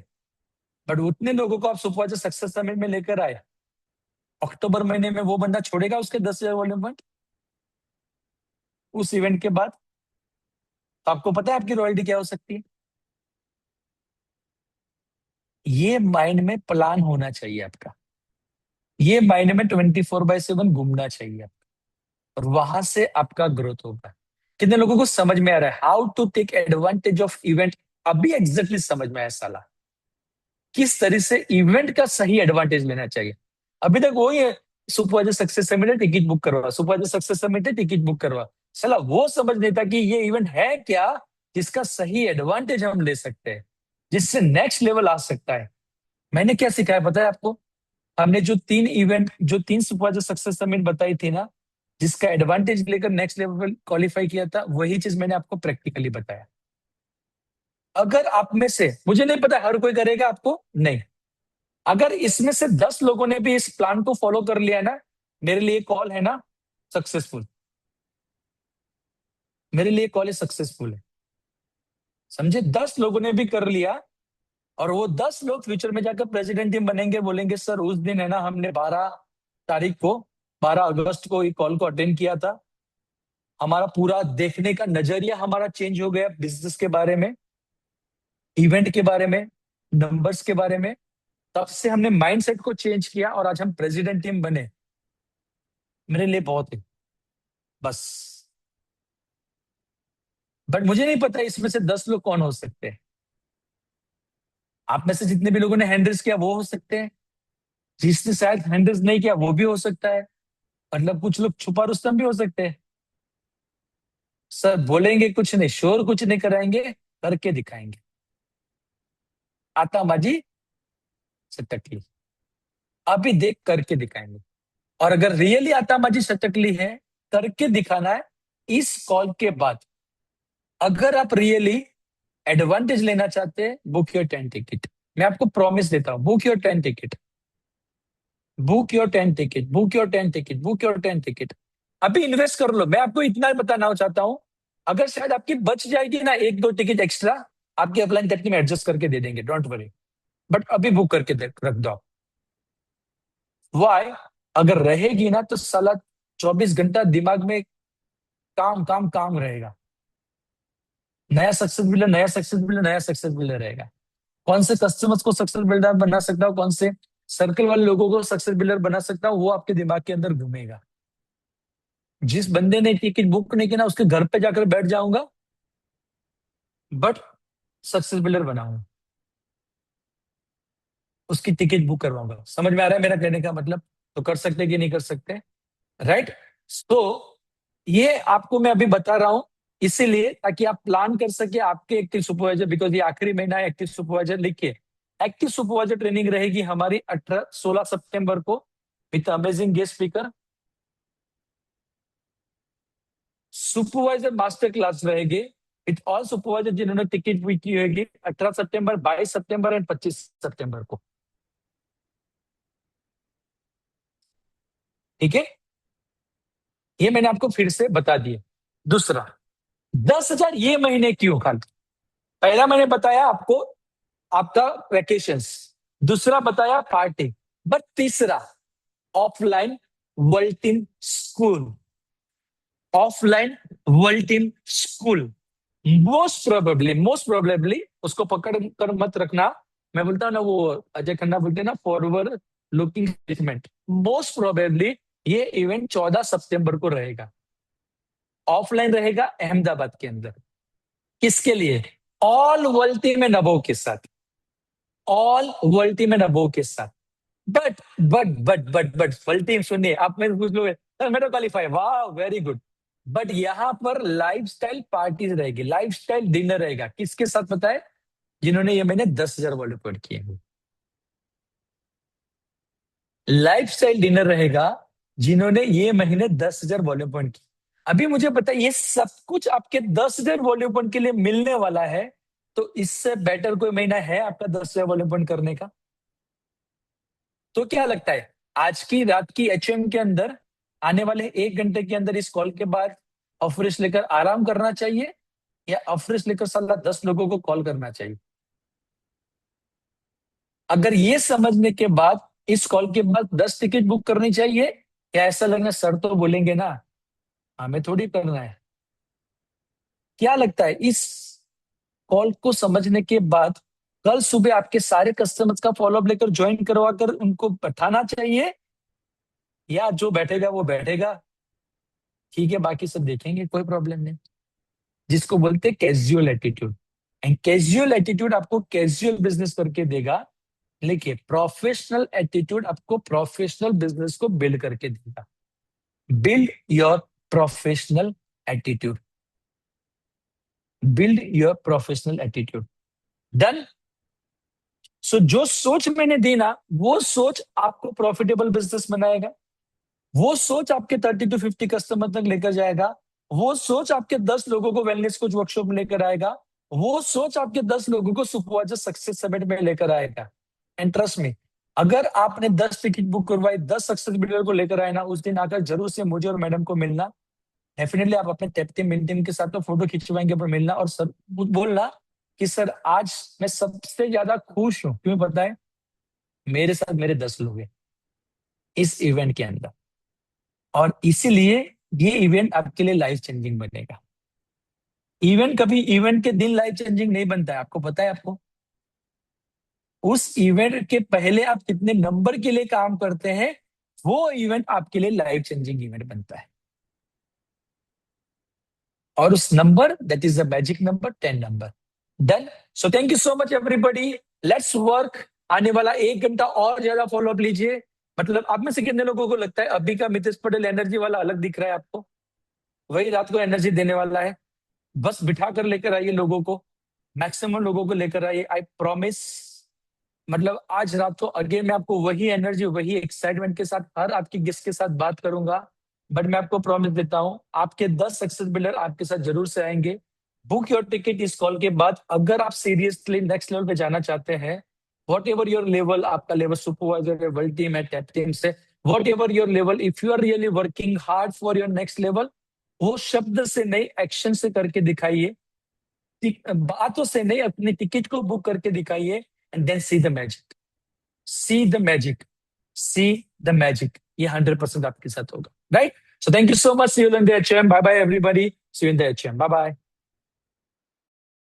बट उतने लोगों को आप सुपरवाइजर सक्सेस समिट में लेकर आए, अक्टूबर महीने में वो बंदा छोड़ेगा उसके 10,000 वॉल्यूम पॉइंट उस इवेंट के बाद? तो आपको पता है आपकी रॉयल्टी क्या हो सकती है? ये माइंड में प्लान होना चाहिए आपका, ये माइंड में 24/7 घूमना चाहिए आपका, और वहां से आपका ग्रोथ होगा। कितने लोगों को समझ में आ रहा है how to take advantage of event? अभी एग्जैक्टली समझ में आया साला, किस तरह से इवेंट का सही एडवांटेज लेना चाहिए। अभी तक वही है, सुपरवाइजर सक्सेस समिट है टिकट बुक करवा, सुपरवाइजर सक्सेस समिट है टिकट बुक करवा। साला वो समझ नहीं था कि ये इवेंट है क्या जिसका सही एडवांटेज हम ले सकते हैं, जिससे नेक्स्ट लेवल आ सकता है। मैंने क्या सिखाया पता है आपको? हमने जो तीन सुपरवाइजर सक्सेस समिट बताई थी ना, जिसका एडवांटेज लेकर नेक्स्ट लेवल क्वालिफाई किया था, वही चीज मैंने आपको प्रैक्टिकली बताया। अगर आप में से, मुझे नहीं पता हर कोई करेगा, आपको नहीं, अगर इसमें से 10 लोगों ने भी इस प्लान को फॉलो कर लिया ना, मेरे लिए कॉल है ना सक्सेसफुल, मेरे लिए कॉल सक्सेसफुल है। समझे? 10 लोगों ने भी कर लिया और वो 10 लोग फ्यूचर में जाकर प्रेसिडेंट टीम बनेंगे, बोलेंगे सर उस दिन है ना हमने 12 तारीख को 12 अगस्त को ये कॉल को अटेंड किया था, हमारा पूरा देखने का नजरिया हमारा चेंज हो गया बिजनेस के बारे में, इवेंट के बारे में, नंबर्स के बारे में। तब से हमने माइंडसेट को चेंज किया और आज हम प्रेसिडेंट टीम बने। मेरे लिए बहुत है बस। बट मुझे नहीं पता इसमें से 10 लोग कौन हो सकते हैं। आप में से जितने भी लोगों ने हैंडल्स किया वो हो सकते हैं, जिसने शायद हैंडल्स नहीं किया वो भी हो सकता है। मतलब कुछ लोग छुपा रुस्तम भी हो सकते हैं। सर बोलेंगे कुछ नहीं, शोर कुछ नहीं कराएंगे, करके दिखाएंगे। आतामाजी सटकली, अभी देख करके दिखाएंगे। और अगर रियली आतामाजी सटकली है, करके दिखाना है इस कॉल के बाद। अगर आप रियली एडवांटेज लेना चाहते हैं, बुक योर 10 टिकट। मैं आपको प्रॉमिस देता हूं, book your 10 ticket, book your 10 ticket, book your 10 ticket, book your 10 ticket. अभी इन्वेस्ट कर लो। मैं आपको इतना बताना चाहता हूं, अगर शायद आपकी बच जाएगी ना 1-2 टिकट एक्स्ट्रा, आपकी अपलाइन कंपनी में एडजस्ट करके दे देंगे, डोंट वरी। बट अभी बुक करके रख दो। वाई? अगर रहेगी ना तो साला 24 घंटा दिमाग में काम काम काम रहेगा। नया सक्सेस बिल्डर, नया सक्सेस बिल्डर, नया सक्सेस बिल्डर रहेगा। कौन से कस्टमर्स को सक्सेस बिल्डर बना सकता हूँ, कौन से सर्कल वाले लोगों को सक्सेस बिल्डर बना सकता हूँ, वो आपके दिमाग के अंदर घूमेगा। जिस बंदे ने टिकट बुक नहीं किया ना, उसके घर पे जाकर बैठ जाऊंगा, बट सक्सेस बिल्डर बनाऊंगा, उसकी टिकट बुक करवाऊंगा। समझ में आ रहा है मेरा कहने का मतलब? तो कर सकते कि नहीं कर सकते, राइट? तो ये आपको मैं अभी बता रहा हूं इसीलिए ताकि आप प्लान कर सके आपके एक्टिव सुपरवाइजर, बिकॉज ये आखिरी महीना है एक्टिव सुपरवाइजर। लिखिए, एक्टिव सुपरवाइजर ट्रेनिंग रहेगी हमारी 16 सितंबर को with amazing guest speaker. Supervisor master class रहेगी विथ ऑल सुपरवाइजर जिन्होंने टिकट बुक की होगी 18 सितंबर, 22 सितंबर एंड 25 सितंबर को। ठीक है, ये मैंने आपको फिर से बता दिया। दूसरा, 10,000 ये महीने क्यों? खाली पहला मैंने बताया आपको आपका वैकेशंस, दूसरा बताया पार्टी, बट तीसरा offline world team school, offline world team school. Most probably उसको पकड़ कर मत रखना। मैं बोलता हूं ना, वो अजय खन्ना बोलते हैं ना, forward looking statement. Most probably ये इवेंट 14 सितंबर को रहेगा, ऑफलाइन रहेगा अहमदाबाद के अंदर। किसके लिए? All world team and above के साथ, all world team and above के साथ। बट वर्ल्ड टीम सुनिए, आप मेरे पूछ लोगे सर मैं तो क्वालिफाई, वाह वेरी गुड, बट यहाँ पर लाइफस्टाइल पार्टीज रहेगी, लाइफस्टाइल डिनर रहेगा। किसके साथ पता है? जिन्होंने ये महीने 10,000 वर्ल्ड पॉइंट किए हैं, लाइफस्टाइल डिनर रहेगा जिन्होंने ये महीने 10,000 वॉल्यूम पॉइंट किए। अभी मुझे पता है ये सब कुछ आपके 10,000 वॉल्यूम पॉइंट के लिए मिलने वाला है, तो इससे बेटर कोई महीना है आपका 10,000 वॉल्यूम पॉइंट करने का? तो क्या लगता है आज की रात की एचएम के अंदर आने वाले 1 घंटे के अंदर इस कॉल के बाद ऑफरिश लेकर आराम करना चाहिए या ऑफरिश लेकर साला 10 लोगों को कॉल करना चाहिए? अगर ये समझने के बाद इस कॉल के बाद 10 टिकट बुक करनी चाहिए, या ऐसा लगना सर तो बोलेंगे ना, हमें थोड़ी करना है? क्या लगता है इस कॉल को समझने के बाद कल सुबह आपके सारे कस्टमर्स का फॉलोअप लेकर ज्वाइन करवा कर उनको बैठाना चाहिए, या जो बैठेगा वो बैठेगा, ठीक है बाकी सब देखेंगे, कोई प्रॉब्लम नहीं? जिसको बोलते हैं casual attitude. And casual attitude आपको कैजुअल बिजनेस करके देगा, लेकिन प्रोफेशनल एटीट्यूड आपको प्रोफेशनल बिजनेस को बिल्ड करके देगा। Build your professional attitude, build your professional attitude. Done? So जो सोच मैंने दी ना, वो सोच आपको प्रॉफिटेबल बिजनेस बनाएगा, वो सोच आपके 30 to 50 कस्टमर तक लेकर जाएगा, वो सोच आपके 10 लोगों को वेलनेस कोच वर्कशॉप में लेकर आएगा, वो सोच आपके 10 लोगों को सुपरवाइजर सक्सेस समिट में लेकर आएगा। एंड ट्रस्ट मी, अगर आपने 10 टिकट बुक करवाई, 10 सक्सेस बिल्डर को लेकर आए ना, उस दिन आकर जरूर से मुझे और मैडम को मिलना। डेफिनेटली आप अपने टेप मिन टीम के साथ तो फोटो खिंचवाएंगे, पर मिलना और सर बोलना कि सर आज मैं सबसे ज्यादा खुश हूं। क्यों पता है? मेरे साथ मेरे 10 लोग हैं इस इवेंट के अंदर, और इसीलिए ये इवेंट आपके लिए लाइफ चेंजिंग बनेगा। इवेंट कभी इवेंट के दिन लाइफ चेंजिंग नहीं बनता है, आपको पता है? आपको उस इवेंट के पहले आप कितने नंबर के लिए काम करते हैं, वो इवेंट आपके लिए लाइफ चेंजिंग इवेंट बनता है। और उस number, that is the magic number, 10 number. Done. So thank you so much everybody, let's work. आने वाला 1 घंटा और ज्यादा फॉलोअप लीजिए। मतलब आप में से कितने लोगों को लगता है अभी का मितेश पटेल एनर्जी वाला अलग दिख रहा है आपको? वही रात को एनर्जी देने वाला है। बस बिठा कर लेकर आइए लोगों को, मैक्सिमम लोगों को लेकर आइए, आई प्रॉमिस। मतलब आज रात को अगेन मैं आपको वही एनर्जी, वही एक्साइटमेंट के साथ हर आपकी गेस्ट के साथ बात करूंगा। बट मैं आपको प्रॉमिस देता हूं, आपके 10 सक्सेस बिल्डर आपके साथ जरूर से आएंगे। बुक योर टिकट इस कॉल के बाद। अगर आप सीरियसली नेक्स्ट लेवल पे जाना चाहते हैं, वॉट एवर योर लेवल, आपका लेवल सुपरवाइजर है, वर्ल्ड टीम है, टैप टीम से, whatever your level, if you are really working hard for your next level, वो शब्द से नहीं, एक्शन से करके दिखाइए। बातों से नहीं, अपनी टिकट को बुक करके दिखाइए, and then see the magic, see the magic, see the magic. ये 100% आपके साथ होगा, right? So thank you so much, see you in the HM, bye bye everybody, see you in the HM, bye bye.